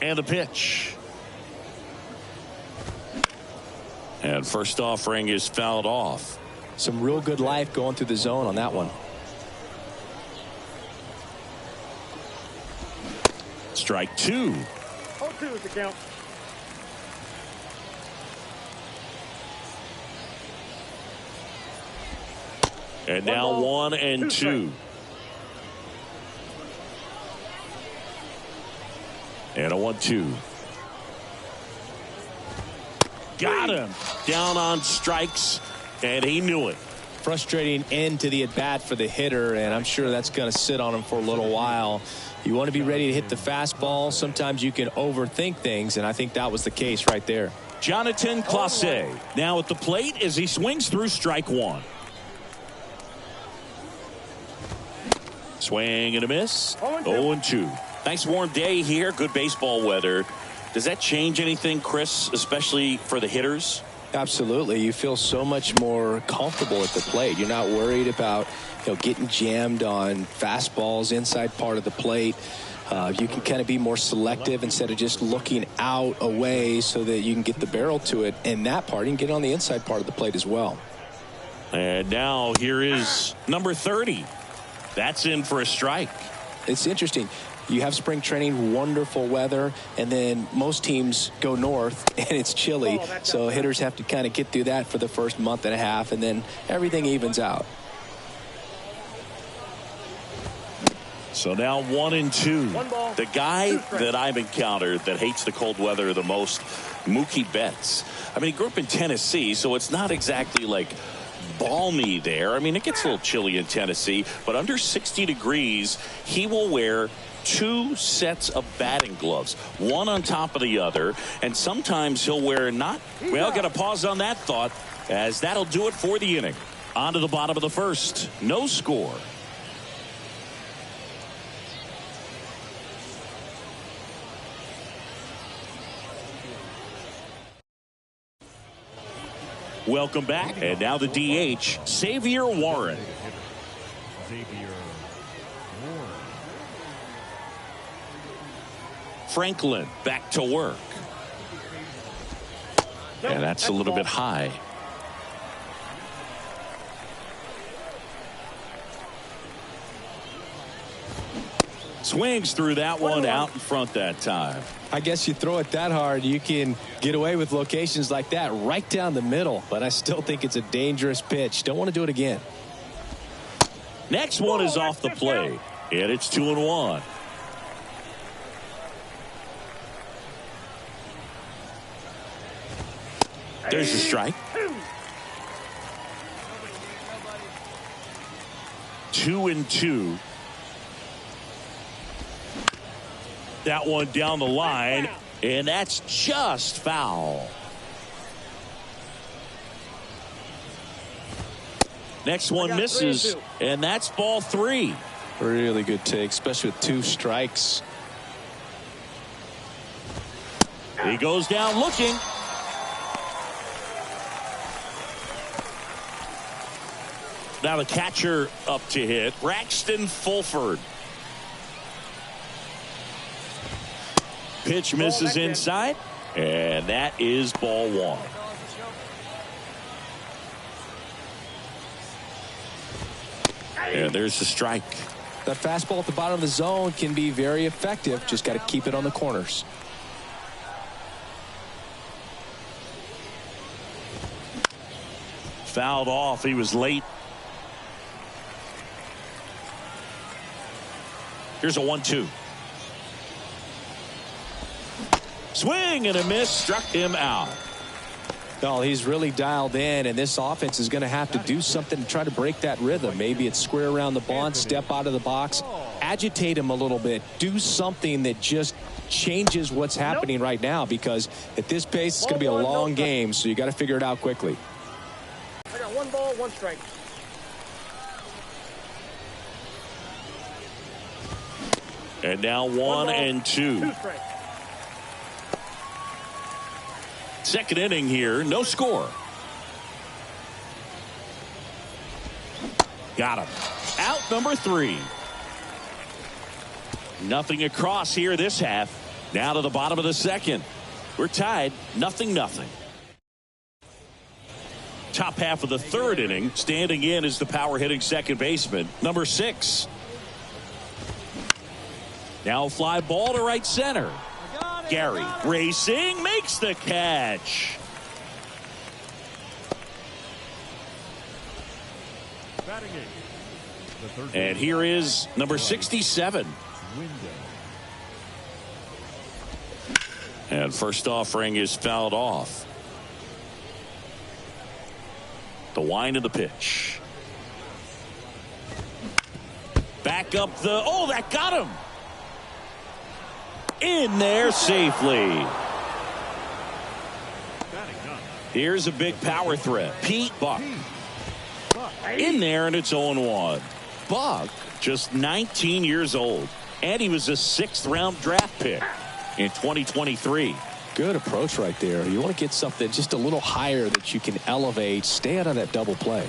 And the pitch. And first offering is fouled off. Some real good life going through the zone on that one. Strike two. 0-2 is the count. And now 1-2. And a 1-2. Got him. Down on strikes, and he knew it. Frustrating end to the at-bat for the hitter, and I'm sure that's going to sit on him for a little while. You want to be ready to hit the fastball. Sometimes you can overthink things, and I think that was the case right there. Jonathan Clase now at the plate as he swings through strike one. Swing and a miss. 0-2. Nice warm day here. Good baseball weather. Does that change anything, Chris, especially for the hitters? Absolutely. You feel so much more comfortable at the plate. You're not worried about getting jammed on fastballs inside part of the plate. You can kind of be more selective instead of just looking out away so that you can get the barrel to it. And that part, you can get on the inside part of the plate as well. And now here is number 30. That's in for a strike. It's interesting. You have spring training, wonderful weather, and then most teams go north and it's chilly. So hitters have to kind of get through that for the first month and a half, and then everything evens out. So now 1-2. The guy that I've encountered that hates the cold weather the most, Mookie Betts. I mean, he grew up in Tennessee, so it's not exactly like balmy there. I mean, it gets a little chilly in Tennessee, but under 60 degrees, he will wear 2 sets of batting gloves, one on top of the other, and sometimes he'll wear not. Well, got to pause on that thought, as that'll do it for the inning. On to the bottom of the first. No score. Welcome back. And now the DH, Xavier Warren. Franklin back to work. And that's a little bit high. Swings through that one out in front that time. I guess you throw it that hard, you can get away with locations like that right down the middle. But I still think it's a dangerous pitch. Don't want to do it again. Next one is off the plate, and it's 2-1. There's the strike. 2-2. That one down the line, and that's just foul. Next one misses, and that's ball 3. Really good take, especially with 2 strikes. He goes down looking. Now the catcher up to hit, Braxton Fulford. Pitch misses inside, and that is ball 1. And there's the strike. That fastball at the bottom of the zone can be very effective. Just got to keep it on the corners. Fouled off. He was late. Here's a 1-2. Swing and a miss, struck him out. No, he's really dialed in, and this offense is going to have to do something to try to break that rhythm. Maybe it's square around the bunt, step out of the box, agitate him a little bit, do something that just changes what's happening right now, because at this pace it's going to be a long game, so you got to figure it out quickly. I got 1 ball, 1 strike. And now 1-2. 2 strikes. Second inning here, no score. Got him. Out number 3. Nothing across here this half. Now to the bottom of the second. We're tied 0-0. Top half of the third inning. Standing in is the power hitting second baseman, number 6. Now fly ball to right center. Gary racing, makes the catch. And here is number 67. And first offering is fouled off. The wind of the pitch. Back up the, oh, that got him. In there safely. Here's a big power threat. Pete Buck. In there, and it's 0-1. Buck, just 19 years old. And he was a 6th round draft pick in 2023. Good approach right there. You want to get something just a little higher that you can elevate. Stay out of that double play.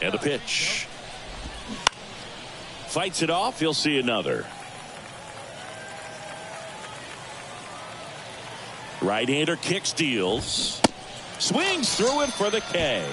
And the pitch. Fights it off. He'll see another. Right-hander kick steals. Swings through it for the K.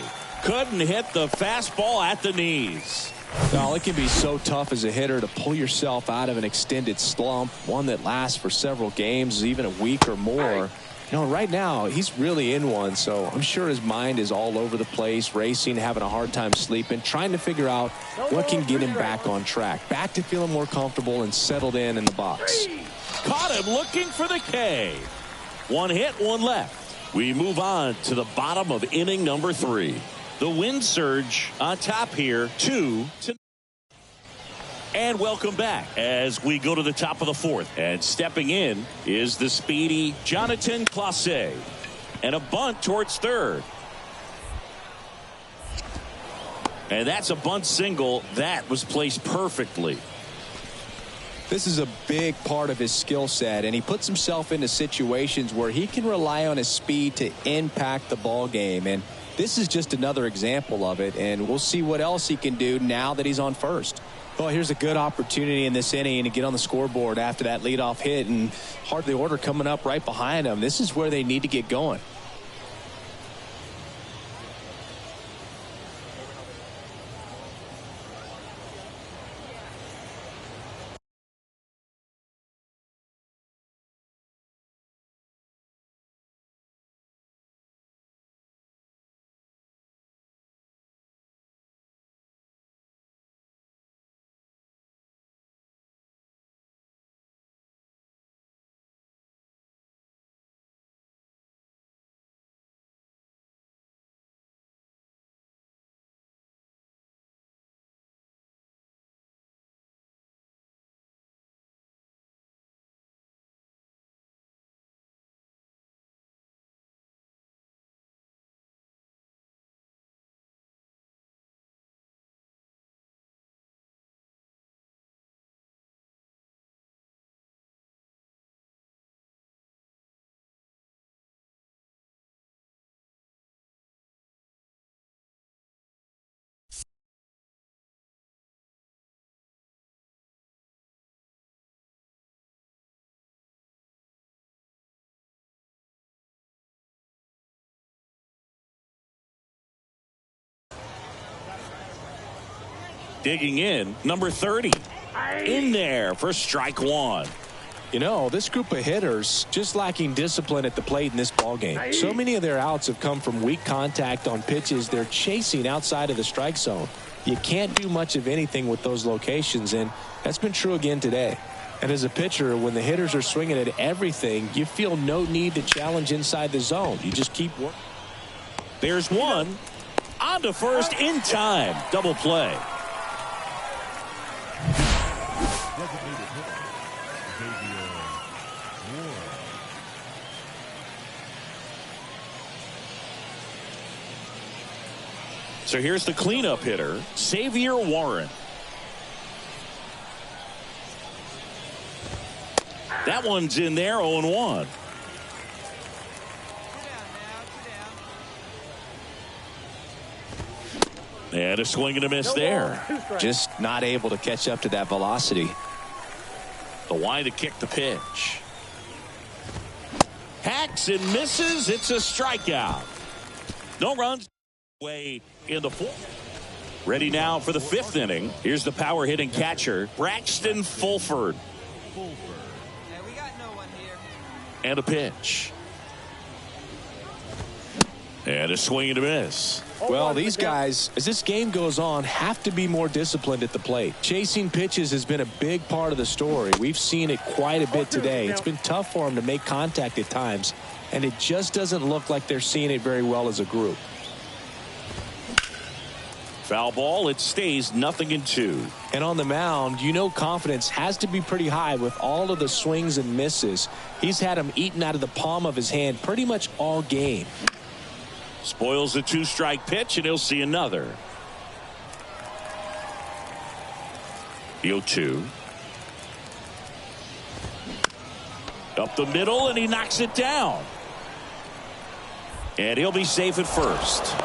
Couldn't hit the fastball at the knees. Well, it can be so tough as a hitter to pull yourself out of an extended slump, one that lasts for several games, even a week or more. You know, right now, he's really in one, so I'm sure his mind is all over the place, racing, having a hard time sleeping, trying to figure out what can get him back on track, back to feeling more comfortable and settled in the box. Caught him looking for the K. One hit, one left. We move on to the bottom of inning number 3. The wind surge on top here, 2-0. And welcome back as we go to the top of the 4th. And stepping in is the speedy Jonathan Clase. And a bunt towards third. And that's a bunt single that was placed perfectly. This is a big part of his skill set, and he puts himself into situations where he can rely on his speed to impact the ball game. And this is just another example of it, and we'll see what else he can do now that he's on first. Well, here's a good opportunity in this inning to get on the scoreboard after that leadoff hit, and hardly order coming up right behind him. This is where they need to get going. Digging in, number 30. In there for strike 1. You know, this group of hitters just lacking discipline at the plate in this ballgame. So many of their outs have come from weak contact on pitches they're chasing outside of the strike zone. You can't do much of anything with those locations, and that's been true again today. And as a pitcher, when the hitters are swinging at everything, you feel no need to challenge inside the zone. You just keep working. There's one. On to first in time. Double play. So here's the cleanup hitter, Xavier Warren. That one's in there, 0-1. And a swing and a miss there. Just not able to catch up to that velocity. The wind to kick the pitch. Hacks and misses. It's a strikeout. No runs away in the fourth. Ready now for the fifth inning. Here's the power hitting catcher, Braxton Fulford. Yeah, we got no one here. And a pitch. And a swing and a miss. Well, these guys, as this game goes on, have to be more disciplined at the plate. Chasing pitches has been a big part of the story. We've seen it quite a bit today. It's been tough for them to make contact at times, and it just doesn't look like they're seeing it very well as a group. Foul ball. It stays 0-2. And on the mound, you know confidence has to be pretty high with all of the swings and misses. He's had them eaten out of the palm of his hand pretty much all game. Spoils the 2-strike pitch, and he'll see another. The 0-2. Up the middle, and he knocks it down. And he'll be safe at first.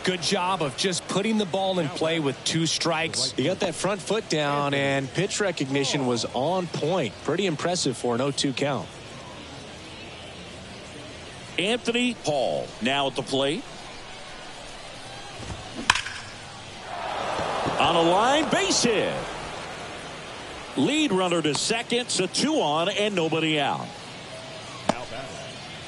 Good job of just putting the ball in play with 2 strikes. He got that front foot down, and pitch recognition was on point. Pretty impressive for an 0-2 count. Anthony Paul now at the plate. On a line, base hit. Lead runner to second, so 2 on and nobody out.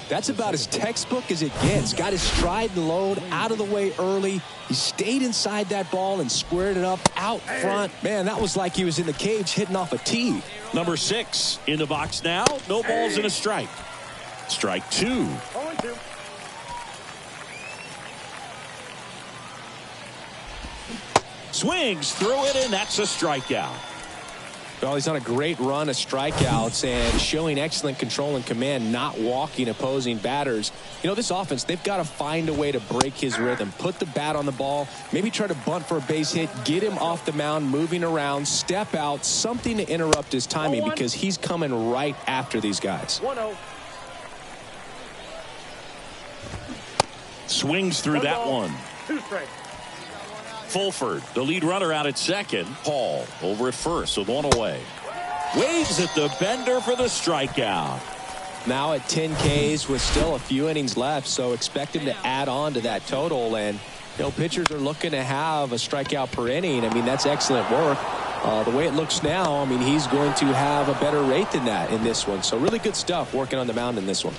That's about as textbook as it gets. Got his stride and load out of the way early. He stayed inside that ball and squared it up out front. Man, that was like he was in the cage hitting off a tee. Number 6 in the box now. No balls and a strike. Strike 2. 0-2. Swings through it, and that's a strikeout. Well, he's on a great run of strikeouts and showing excellent control and command, not walking opposing batters. You know, this offense, they've got to find a way to break his rhythm, put the bat on the ball, maybe try to bunt for a base hit, get him off the mound, moving around, step out, something to interrupt his timing because he's coming right after these guys. 1-0. Swings through that one. 2 strikes. Fulford, the lead runner, out at second. Paul over at first with 1 away. Waves at the bender for the strikeout. Now at 10 Ks with still a few innings left, so expect him to add on to that total. And, you know, pitchers are looking to have a strikeout per inning. I mean, that's excellent work. The way it looks now, I mean, he's going to have a better rate than that in this one. So really good stuff working on the mound in this one.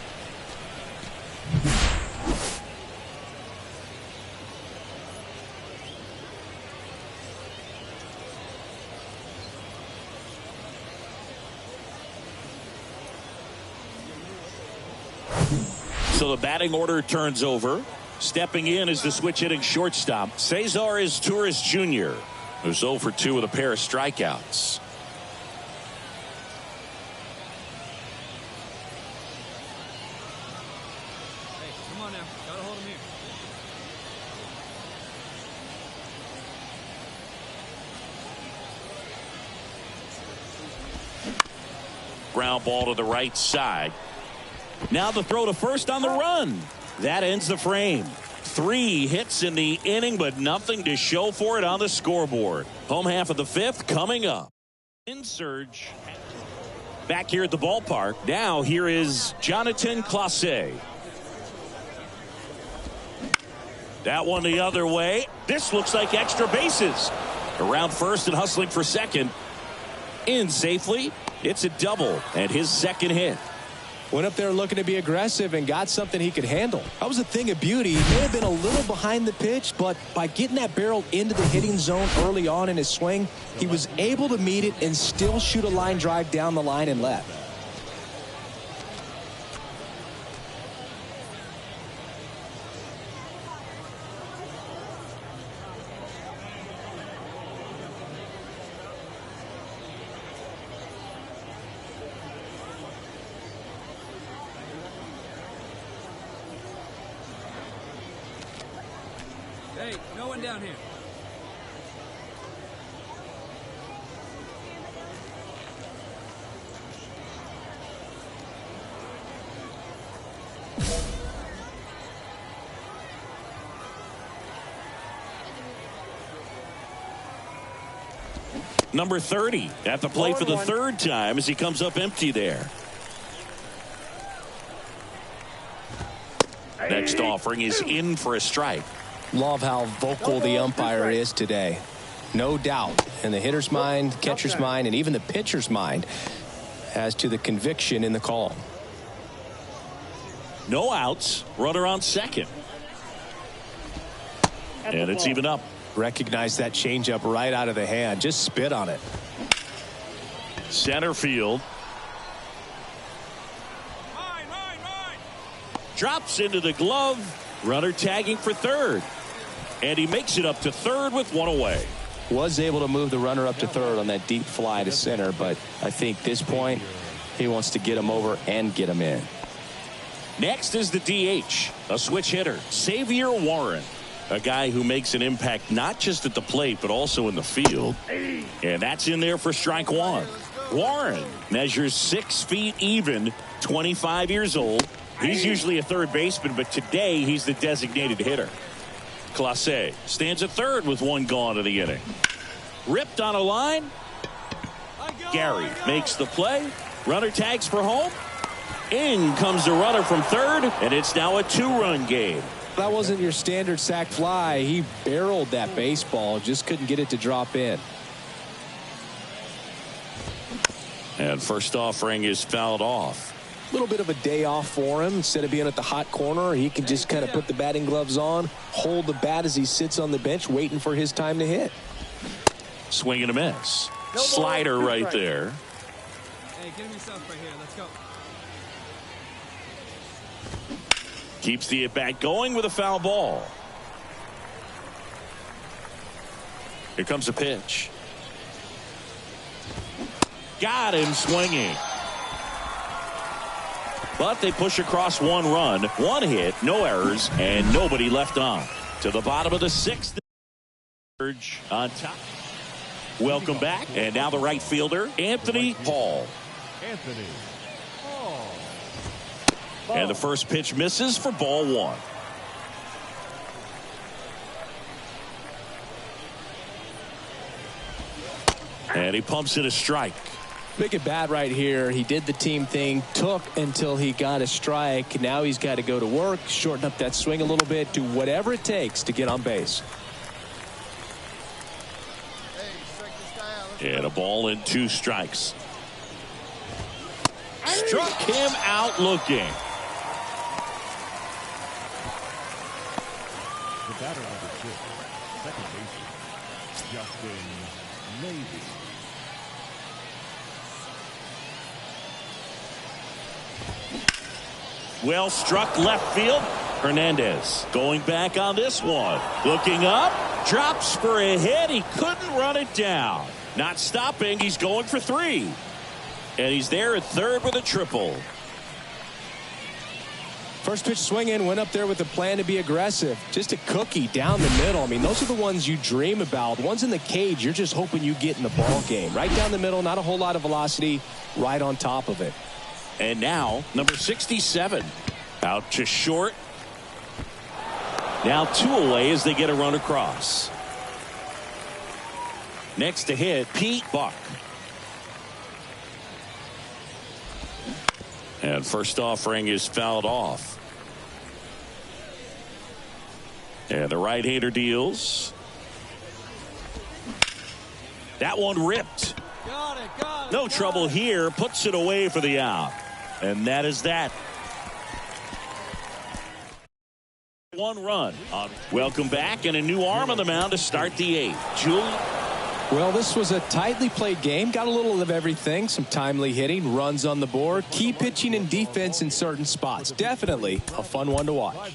So the batting order turns over. Stepping in is the switch hitting shortstop, Cesar Izturis Jr., who's 0 for 2 with a pair of strikeouts. Hey, come on now. Gotta hold him here. Ground ball to the right side. Now the throw to first on the run. That ends the frame. 3 hits in the inning, but nothing to show for it on the scoreboard. Home half of the 5th coming up. In surge. Back here at the ballpark. Now here is Jonathan Clase. That one the other way. This looks like extra bases. Around first and hustling for second. In safely. It's a double and his second hit. Went up there looking to be aggressive and got something he could handle. That was a thing of beauty. He may have been a little behind the pitch, but by getting that barrel into the hitting zone early on in his swing, he was able to meet it and still shoot a line drive down the line and left. Hey, no one down here. Number 30 at the plate for the third time as he comes up empty there. Next offering is in for a strike. Love how vocal the umpire is today. No doubt in the hitter's mind, catcher's mind, and even the pitcher's mind as to the conviction in the call. No outs. Runner on second. And it's even up. Recognize that changeup right out of the hand. Just spit on it. Center field. Drops into the glove. Runner tagging for third. And he makes it up to third with one away. Was able to move the runner up to third on that deep fly to center, but I think this point he wants to get him over and get him in. Next is the DH, a switch hitter, Xavier Warren, a guy who makes an impact not just at the plate but also in the field. And that's in there for strike one. Warren measures 6 feet even, 25 years old. He's usually a third baseman, but today he's the designated hitter. Clase stands at third with one gone in the inning. Ripped on a line. Gary makes the play. Runner tags for home. In comes the runner from third, and it's now a 2-run game. That wasn't your standard sac fly. He barreled that baseball, just couldn't get it to drop in. And first offering is fouled off. A little bit of a day off for him. Instead of being at the hot corner, he can just kind of put the batting gloves on, hold the bat as he sits on the bench waiting for his time to hit. Swing and a miss. Slider right there. Hey, give me stuff right here. Let's go. Keeps the at-bat going with a foul ball. Here comes a pitch. Got him swinging. But they push across 1 run, 1 hit, no errors, and nobody left on. To the bottom of the 6th. On top. Welcome back. And now the right fielder, Anthony Paul. Anthony Paul. And the first pitch misses for ball 1. And he pumps in a strike. Big at bat right here. He did the team thing, took until he got a strike. Now he's got to go to work, shorten up that swing a little bit, do whatever it takes to get on base. And a ball and 2 strikes. Struck him out looking. The batter number 6, second baseman, Justin Levy. Well struck left field. Hernandez going back on this one. Looking up. Drops for a hit. He couldn't run it down. Not stopping. He's going for 3. And he's there at third with a triple. First pitch swinging, went up there with a plan to be aggressive. Just a cookie down the middle. I mean, those are the ones you dream about. Ones in the cage, you're just hoping you get in the ball game. Right down the middle, not a whole lot of velocity, right on top of it. And now, number 67. Out to short. Now 2 away as they get a run across. Next to hit, Pete Buck. And first offering is fouled off. And the right-hander deals. That one ripped. Got it. No trouble here. Puts it away for the out. And that is that. 1 run. Welcome back, and a new arm on the mound to start the 8th. Julian. Well, this was a tightly played game. Got a little of everything. Some timely hitting, runs on the board, key pitching and defense in certain spots. Definitely a fun one to watch.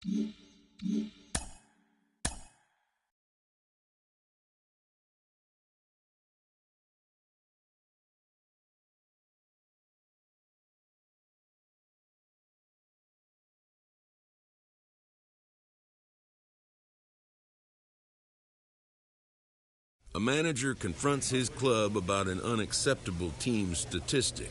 A manager confronts his club about an unacceptable team statistic.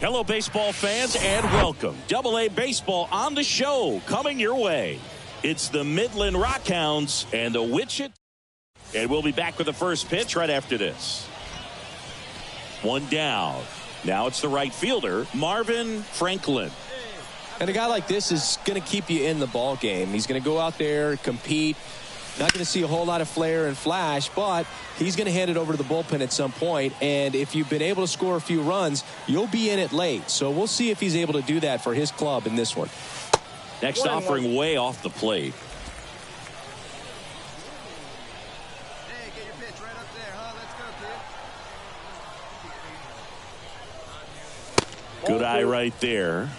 Hello, baseball fans, and welcome. AA Baseball on the show, coming your way. It's the Midland Rockhounds and the Wichita. And we'll be back with the first pitch right after this. One down. Now it's the right fielder, Marvin Franklin. And a guy like this is going to keep you in the ball game. He's going to go out there, compete. Not going to see a whole lot of flair and flash, but he's going to hand it over to the bullpen at some point. And if you've been able to score a few runs, you'll be in it late. So we'll see if he's able to do that for his club in this one. Next offering way off the plate. Hey, get your pitch right up there, huh? Let's go, kid. Good eye right there.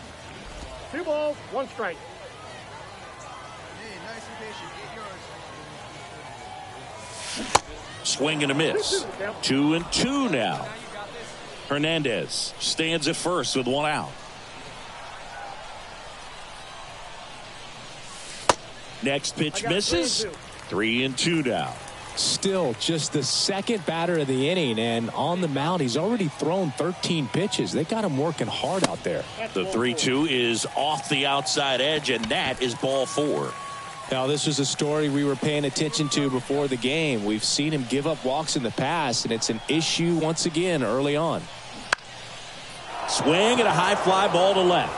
2 balls, 1 strike. Hey, nice and patient. Get yours. Swing and a miss. 2-2 now. Hernandez stands at first with 1 out. Next pitch misses. 3-2 now. Still just the second batter of the inning, and on the mound he's already thrown 13 pitches. They got him working hard out there. The 3-2 is off the outside edge, and that is ball 4. Now, this was a story we were paying attention to before the game. We've seen him give up walks in the past, and it's an issue once again early on. Swing and a high fly ball to left.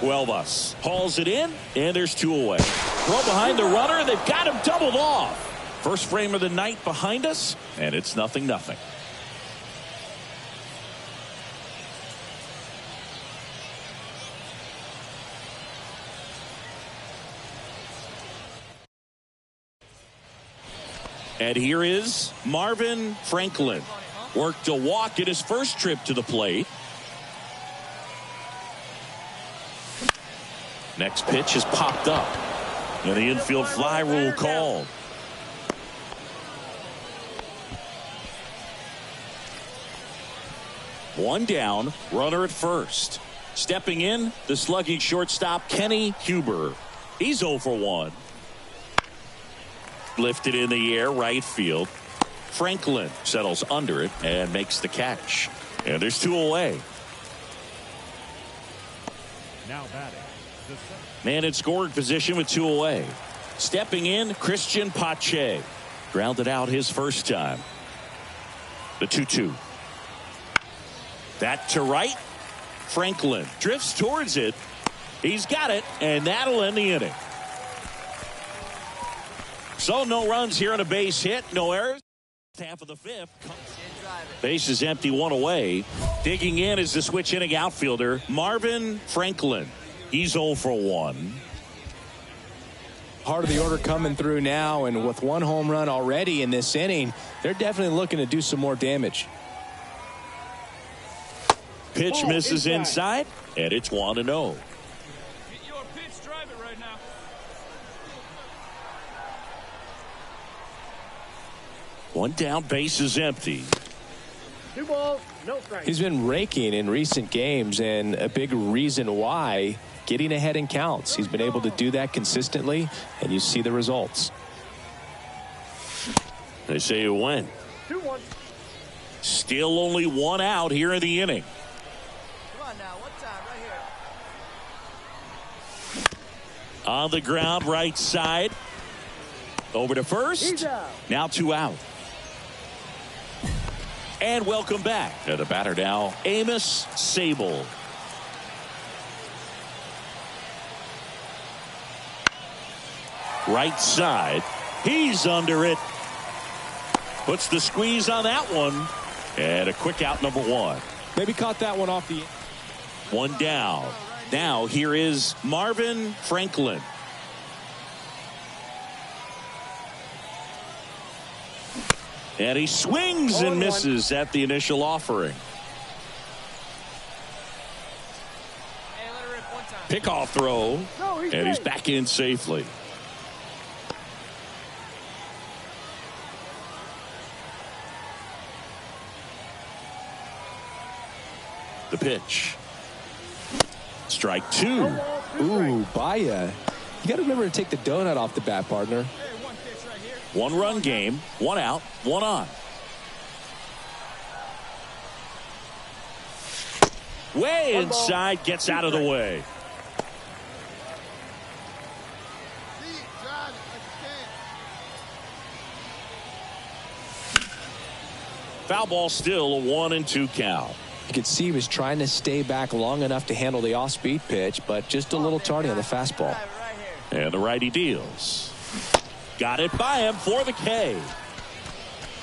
Huelvas hauls it in, and there's 2 away. Throw behind the runner. They've got him doubled off. First frame of the night behind us, and it's 0-0. And here is Marvin Franklin. Worked a walk in his first trip to the plate. Next pitch is popped up. And the infield fly rule called. One down, runner at first. Stepping in, the slugging shortstop, Kenny Huber. He's 0 for 1. Lifted in the air, right field. Franklin settles under it and makes the catch. And there's 2 away. Now batting. Man in scoring position with 2 away. Stepping in, Christian Pache. Grounded out his first time. The 2-2. That to right. Franklin drifts towards it. He's got it, and that'll end the inning. So no runs here on a base hit, no errors. Half of the 5th. Base is empty, 1 away. Digging in is the switch inning outfielder, Marvin Franklin. He's 0 for 1. Part of the order coming through now, and with 1 home run already in this inning, they're definitely looking to do some more damage. Pitch misses inside, and it's 1-0. Get your pitch, drive it right now. One down, base is empty. 2 balls, no strikes. He's been raking in recent games, and a big reason why, getting ahead in counts. He's been able to do that consistently, and you see the results. They say you win. 2-1. Still only 1 out here in the inning. On the ground, right side. Over to first. Now 2 out. And welcome back to the batter now, Amos Sable. Right side. He's under it. Puts the squeeze on that one. And a quick out, number 1. Maybe caught that one off the. 1 down. Now here is Marvin Franklin. And he swings and misses at the initial offering. Pickoff throw. And he's back in safely. The pitch. Strike 2. Ooh, Baya. You got to remember to take the donut off the bat, partner. 1-run game, 1 out, 1 on. Way inside, gets out of the way. Foul ball, still a 1-2 count. You could see he was trying to stay back long enough to handle the off-speed pitch, but just a little tardy on the fastball. And the righty deals. Got it by him for the K.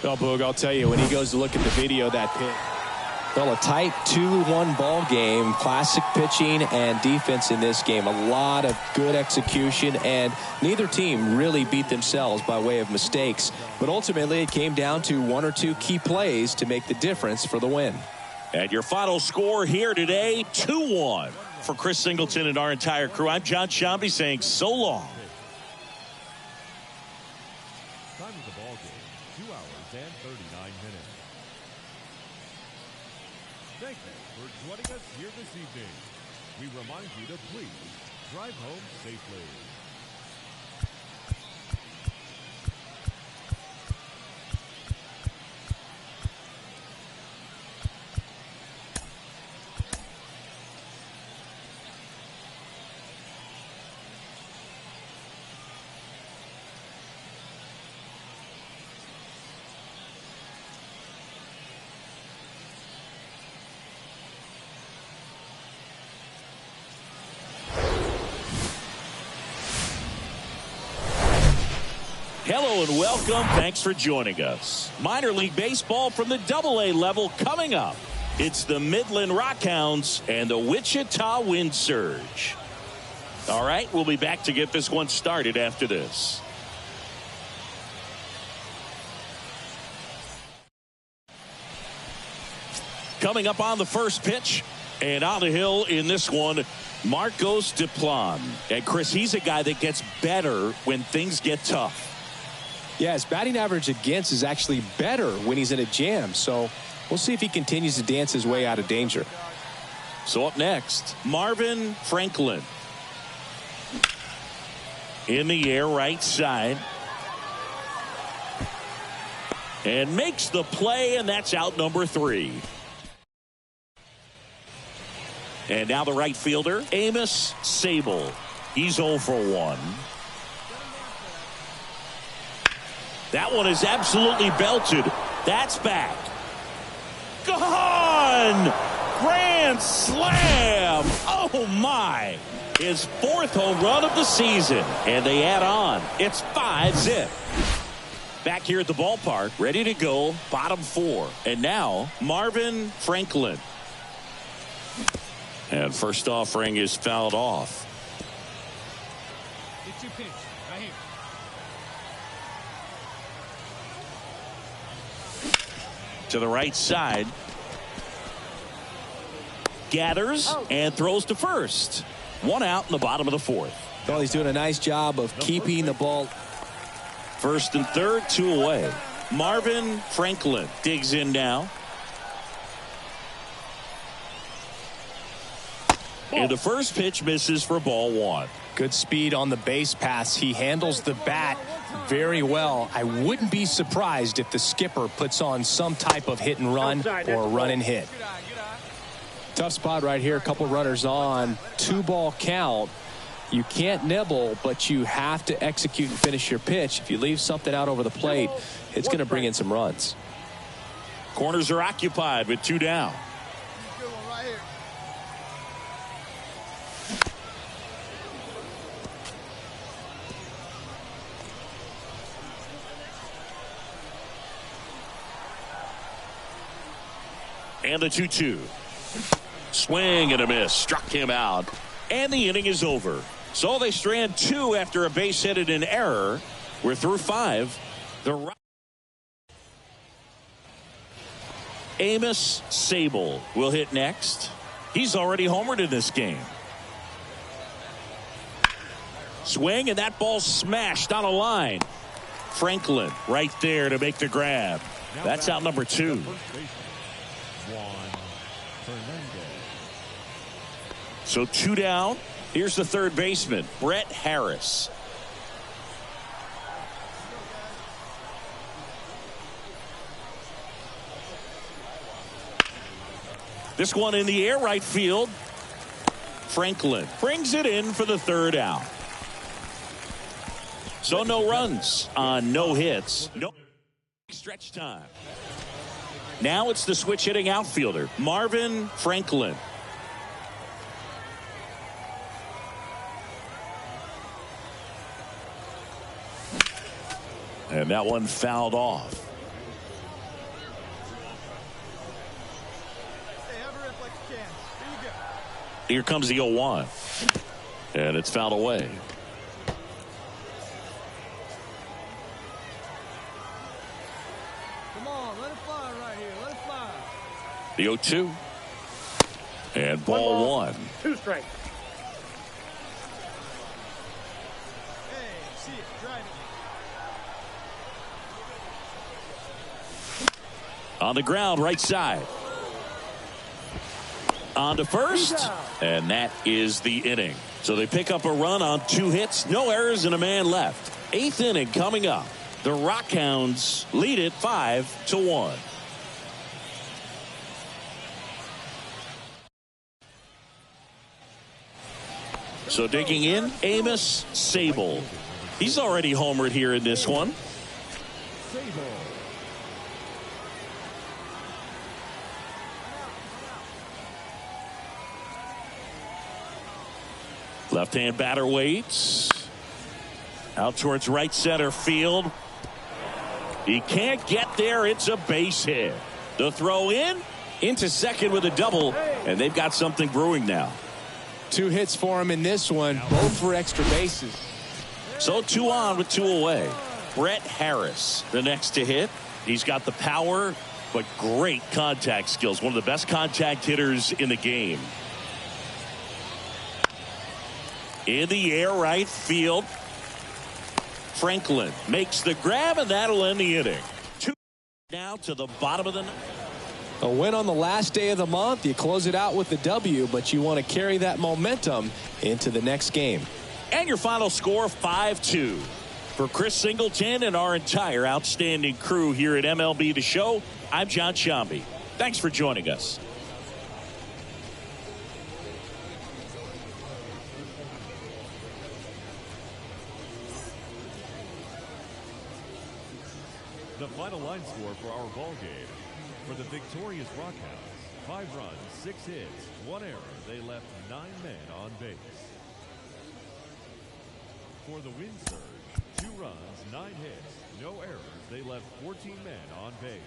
Well, Boog, I'll tell you, when he goes to look at the video of that pitch. Well, a tight 2-1 ball game. Classic pitching and defense in this game. A lot of good execution, and neither team really beat themselves by way of mistakes. But ultimately, it came down to 1 or 2 key plays to make the difference for the win. And your final score here today, 2-1. For Chris Singleton and our entire crew, I'm John Shambi saying so long. Time of the ball game, 2 hours and 39 minutes. Thank you for joining us here this evening. We remind you to please drive home safely. Hello and welcome. Thanks for joining us. Minor League Baseball from the AA level coming up. It's the Midland Rockhounds and the Wichita Wind Surge. All right, we'll be back to get this one started after this. Coming up on the first pitch and on the hill in this one, Marcos Duplan. And Chris, he's a guy that gets better when things get tough. Yeah, his batting average against is actually better when he's in a jam. So we'll see if he continues to dance his way out of danger. So up next, Marvin Franklin. In the air, right side. And makes the play, and that's out number 3. And now the right fielder, Amos Sable. He's 0 for 1. That one is absolutely belted. That's back. Gone! Grand slam! Oh, my! His 4th home run of the season. And they add on. It's 5-zip. Back here at the ballpark, ready to go, bottom 4. And now, Marvin Franklin. And first offering is fouled off. Get your pitch. Right here. To the right side. Gathers and throws to first. 1 out in the bottom of the 4th. Well, he's doing a nice job of keeping the ball. 1st and 3rd, 2 away. Marvin Franklin digs in now. And the first pitch misses for ball 1. Good speed on the base pass. He handles the bat very well. I wouldn't be surprised if the skipper puts on some type of hit and run or run and hit. Tough spot right here. A couple runners on. 2-ball count. You can't nibble, but you have to execute and finish your pitch. If you leave something out over the plate, it's going to bring in some runs. Corners are occupied with 2 down. Good one right here. And the 2-2. Swing and a miss. Struck him out. And the inning is over. So they strand 2 after a base hit and an error. We're through 5. Amos Sable will hit next. He's already homered in this game. Swing, and that ball smashed on a line. Franklin right there to make the grab. That's out number 2. So 2 down. Here's the third baseman, Brett Harris. This one in the air, right field. Franklin brings it in for the 3rd out. So no runs on no hits. No stretch time. Now it's the switch hitting outfielder, Marvin Franklin. And that one fouled off. Hey, have a rip like you can. Here you go. Here comes the 0-1. And it's fouled away. Come on, let it fly right here. Let it fly. The 0-2. And ball 1. 2 strikes. Hey, see it. Drive it. On the ground, right side. On to first. And that is the inning. So they pick up a run on 2 hits, no errors, and a man left. 8th inning coming up. The Rockhounds lead it 5-1. So digging in, Amos Sable. He's already homered here in this one. Left-hand batter waits. Out towards right center field. He can't get there. It's a base hit. The throw in into second with a double, and they've got something brewing now. 2 hits for him in this one, both for extra bases. So 2 on with 2 away. Brett Harris, the next to hit. He's got the power, but great contact skills. One of the best contact hitters in the game. In the air, right field. Franklin makes the grab, and that'll end the inning. 2 now to the bottom of the ninth. A win on the last day of the month. You close it out with the W, but you want to carry that momentum into the next game. And your final score, 5-2. For Chris Singleton and our entire outstanding crew here at MLB The Show, I'm John Shambi. Thanks for joining us. The final line score for our ball game. For the victorious Rockhounds, 5 runs, 6 hits, 1 error. They left 9 men on base. For the win surge, 2 runs, 9 hits, no errors. They left 14 men on base.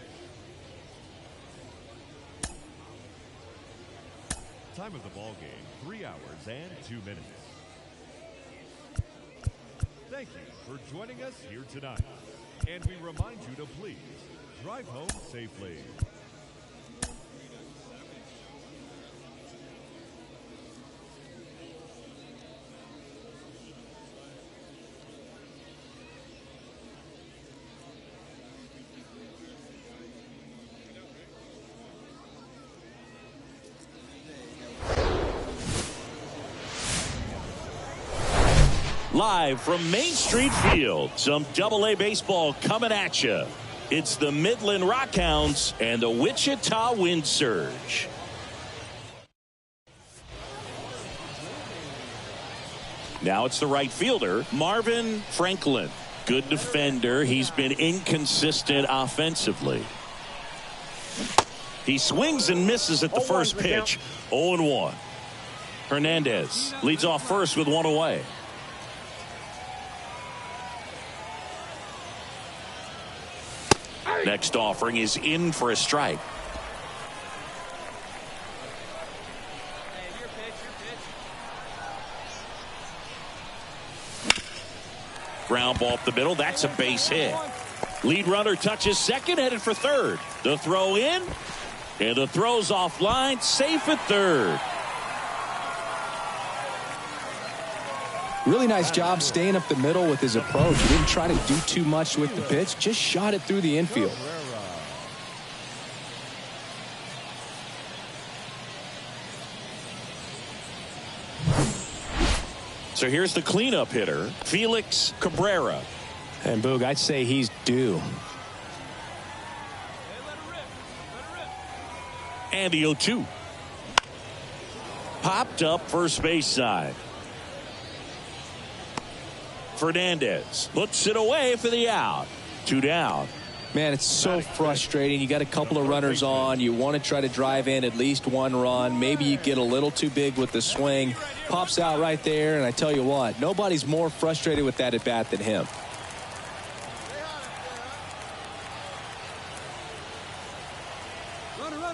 Time of the ball game, 3 hours and 2 minutes. Thank you for joining us here tonight. And we remind you to please drive home safely. Live from Main Street Field, some Double-A baseball coming at you. It's the Midland Rockhounds and the Wichita Wind Surge. Now it's the right fielder, Marvin Franklin. Good defender. He's been inconsistent offensively. He swings and misses at the first pitch. 0-1. Hernandez leads off first with one away. Next offering is in for a strike. Ground ball up the middle. That's a base hit. Lead runner touches second, headed for third. The throw in, and the throw's offline, safe at third. Really nice job staying up the middle with his approach. He didn't try to do too much with the pitch, just shot it through the infield. So here's the cleanup hitter, Felix Cabrera. And Boog, I'd say he's due. And the 0-2. Popped up first base side. Fernandez puts it away for the out. 2 down. Man, it's so frustrating. You got a couple of runners on. You want to try to drive in at least one run. Maybe you get a little too big with the swing. Pops out right there, and I tell you what, nobody's more frustrated with that at bat than him.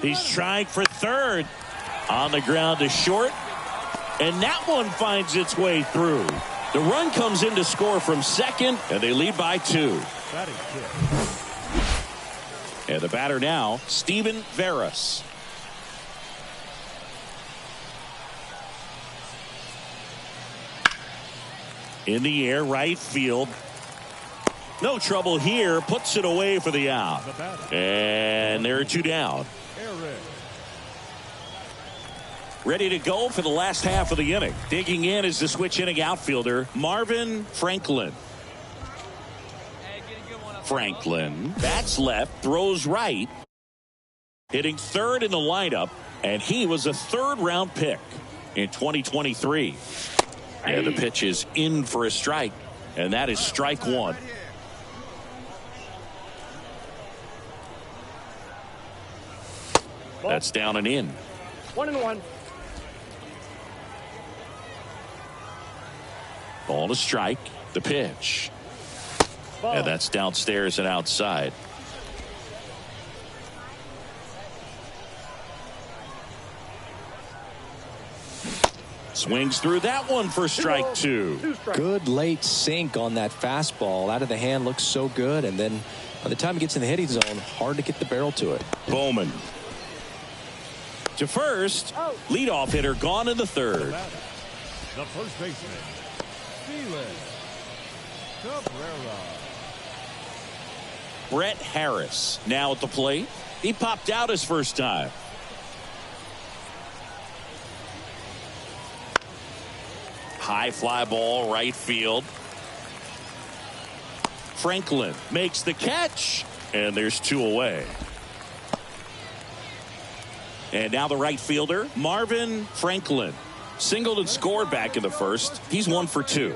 He's trying for third. On the ground to short. And that one finds its way through. The run comes in to score from second, and they lead by 2. And the batter now, Steven Veras. In the air, right field. No trouble here. Puts it away for the out. And there are 2 down. Ready to go for the last half of the inning. Digging in is the switch inning outfielder, Marvin Franklin. Franklin bats left, throws right. Hitting third in the lineup, and he was a 3rd-round pick in 2023. And the pitch is in for a strike, and that is strike 1. That's down and in. 1-1. Ball to strike. The pitch. Ball. And that's downstairs and outside. Swings through that one for strike 2. Good late sink on that fastball. Out of the hand, looks so good. And then by the time he gets in the hitting zone, hard to get the barrel to it. Bowman. To first. Leadoff hitter gone in the 3rd. The first baseman, Felix Cabrera. Brett Harris now at the plate. He popped out his first time. High fly ball, right field. Franklin makes the catch, and there's 2 away. And now the right fielder, Marvin Franklin. Singled and scored back in the 1st. He's 1 for 2.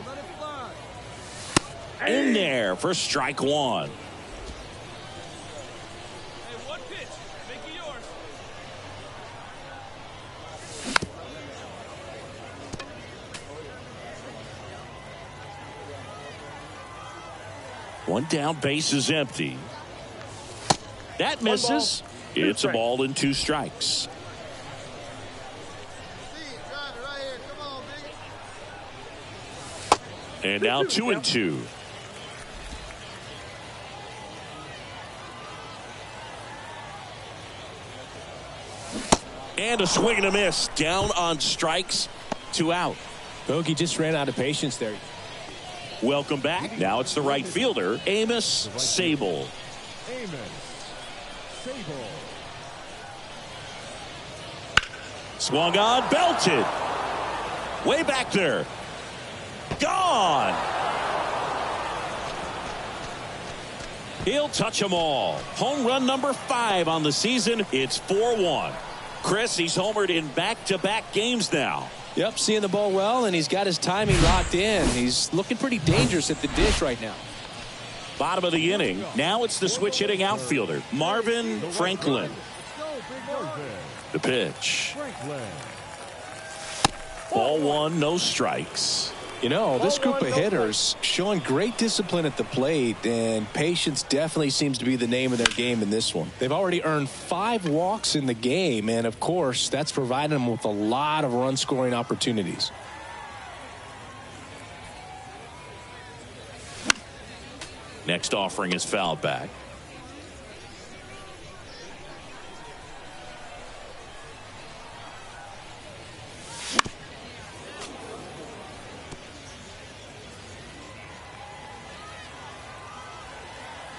In there for strike 1. One down, base is empty. That misses. It's a ball and 2 strikes. And now 2-2. And a swing and a miss. Down on strikes. 2 out. Bogey just ran out of patience there. Welcome back. Now it's the right fielder, Amos Sable. Swung on, belted. Way back there. Gone. He'll touch them all. Home run number 5 on the season. It's 4-1. Chris, he's homered in back-to-back games now. Yep, seeing the ball well, and he's got his timing locked in. He's looking pretty dangerous at the dish right now. Bottom of the inning. Now it's the switch hitting outfielder, Marvin Franklin. The pitch. Ball one, no strikes. You know, this group of hitters showing great discipline at the plate, and patience definitely seems to be the name of their game in this one. They've already earned 5 walks in the game, and of course, that's providing them with a lot of run-scoring opportunities. Next offering is fouled back.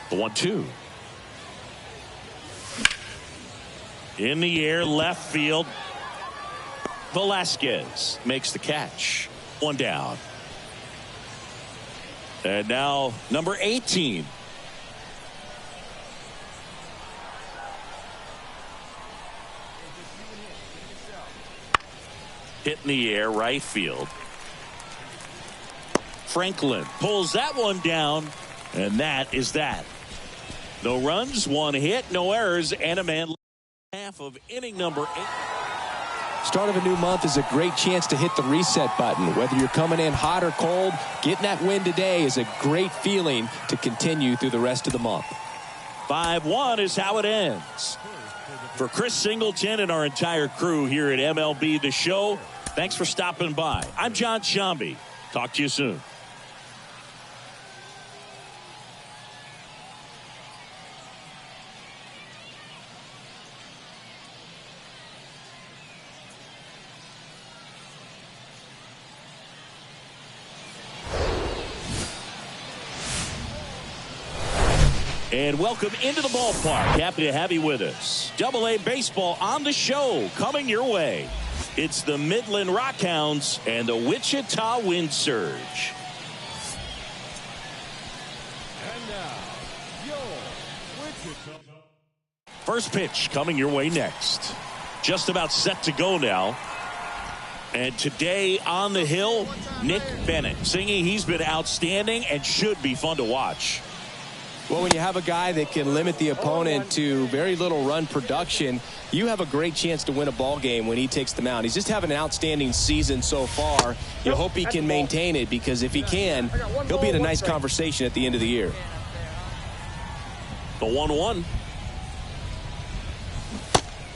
The 1-2. In the air, left field. Velasquez makes the catch. 1 down. And now number 18. Hit in the air, right field. Franklin pulls that one down, and that is that. No runs, 1 hit, no errors, and a man. Half of inning number 8. Start of a new month is a great chance to hit the reset button. Whether you're coming in hot or cold, getting that win today is a great feeling to continue through the rest of the month. 5-1 is how it ends. For Chris Singleton and our entire crew here at MLB The Show, thanks for stopping by. I'm John Shambi. Talk to you soon. And welcome into the ballpark. Happy to have you with us. Double-A baseball on the show coming your way. It's the Midland Rockhounds and the Wichita Wind Surge. And now, your Wichita. First pitch coming your way next. Just about set to go now. And today on the hill, Nick Bennett singing he's been outstanding and should be fun to watch. Well, when you have a guy that can limit the opponent to very little run production, you have a great chance to win a ball game when he takes the mound. He's just having an outstanding season so far. You hope he can maintain it, because if he can, he'll be in a nice conversation at the end of the year. The 1-1.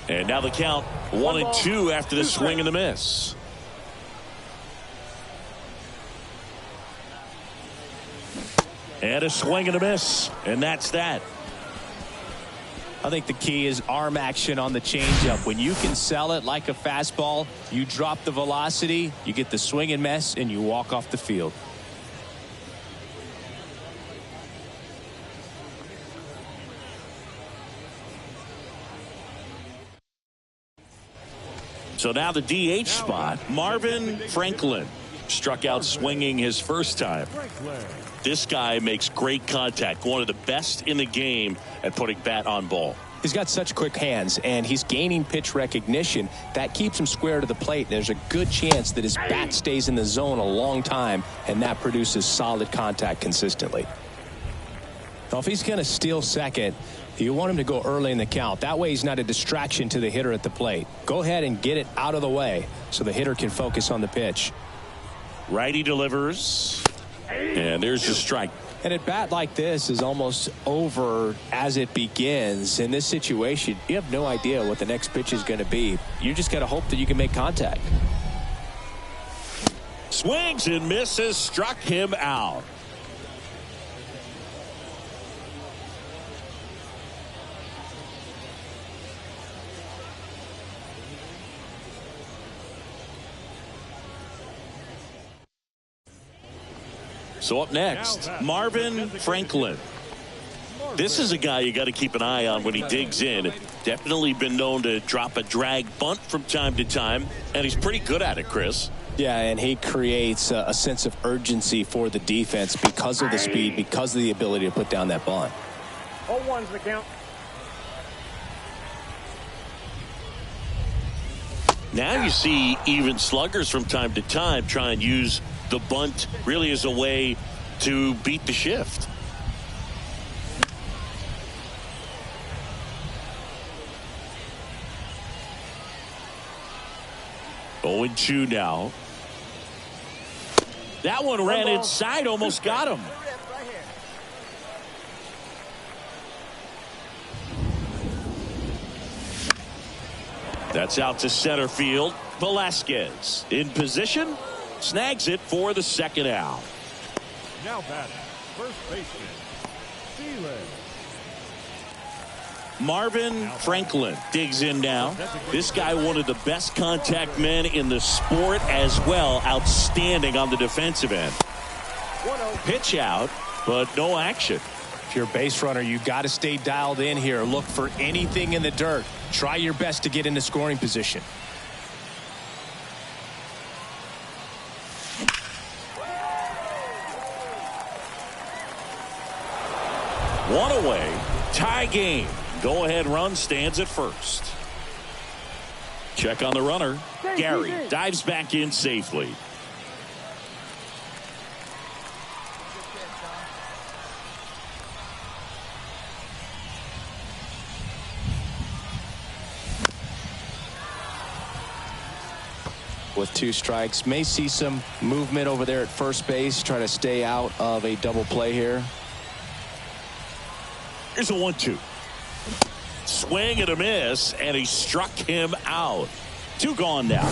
And now the count 1-2 after the swing and the miss. And a swing and a miss. And that's that. I think the key is arm action on the changeup. When you can sell it like a fastball, you drop the velocity, you get the swing and miss, and you walk off the field. So now the DH spot, Marvin Franklin struck out swinging his first time. This guy makes great contact, one of the best in the game at putting bat on ball. He's got such quick hands, and he's gaining pitch recognition. That keeps him square to the plate. There's a good chance that his bat stays in the zone a long time, and that produces solid contact consistently. Now, if he's going to steal second, you want him to go early in the count. That way he's not a distraction to the hitter at the plate. Go ahead and get it out of the way so the hitter can focus on the pitch. Righty delivers. And there's the strike. And at bat like this is almost over as it begins. In this situation, you have no idea what the next pitch is going to be. You just got to hope that you can make contact. Swings and misses, struck him out. So up next, Marvin Franklin. This is a guy you got to keep an eye on when he digs in. Definitely been known to drop a drag bunt from time to time, and he's pretty good at it, Chris. Yeah, and he creates a sense of urgency for the defense because of the speed, because of the ability to put down that bunt. 0-1's the count. Now you see even sluggers from time to time try and use the bunt really as a way to beat the shift. Oh, 0-2 now. That one ran inside, almost got him. That's out to center field. Velasquez in position, snags it for the second out. Now batting, first baseman, Steele. Marvin Franklin digs in now. This guy, one of the best contact men in the sport as well. Outstanding on the defensive end. Pitch out, but no action. If you're a base runner, you've got to stay dialed in here. Look for anything in the dirt. Try your best to get into scoring position. One away, tie game. Go-ahead run stands at first. Check on the runner. Gary dives back in safely. With 2 strikes, may see some movement over there at first base. Try to stay out of a double play here. Here's a 1-2. Swing and a miss, and he struck him out. 2 gone now.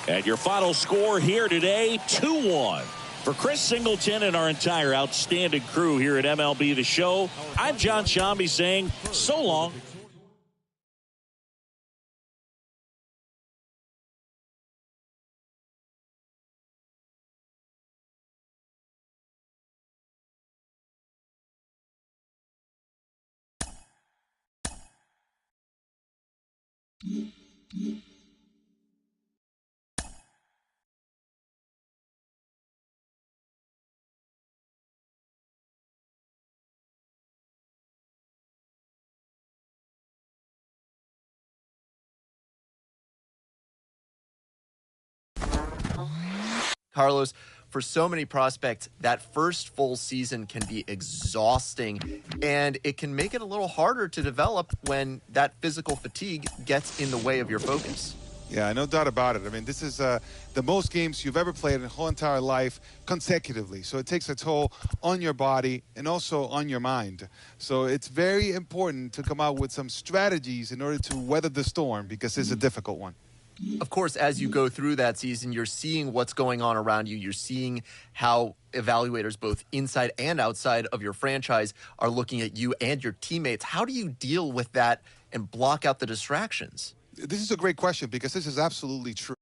And your final score here today, 2-1. For Chris Singleton and our entire outstanding crew here at MLB The Show, I'm John Shambi saying so long. Carlos, for so many prospects, that first full season can be exhausting, and it can make it a little harder to develop when that physical fatigue gets in the way of your focus. Yeah, no doubt about it. I mean, this is the most games you've ever played in your whole entire life consecutively. So it takes a toll on your body and also on your mind. So it's very important to come out with some strategies in order to weather the storm, because it's a difficult one. Of course, as you go through that season, you're seeing what's going on around you. You're seeing how evaluators both inside and outside of your franchise are looking at you and your teammates. How do you deal with that and block out the distractions? This is a great question, because this is absolutely true.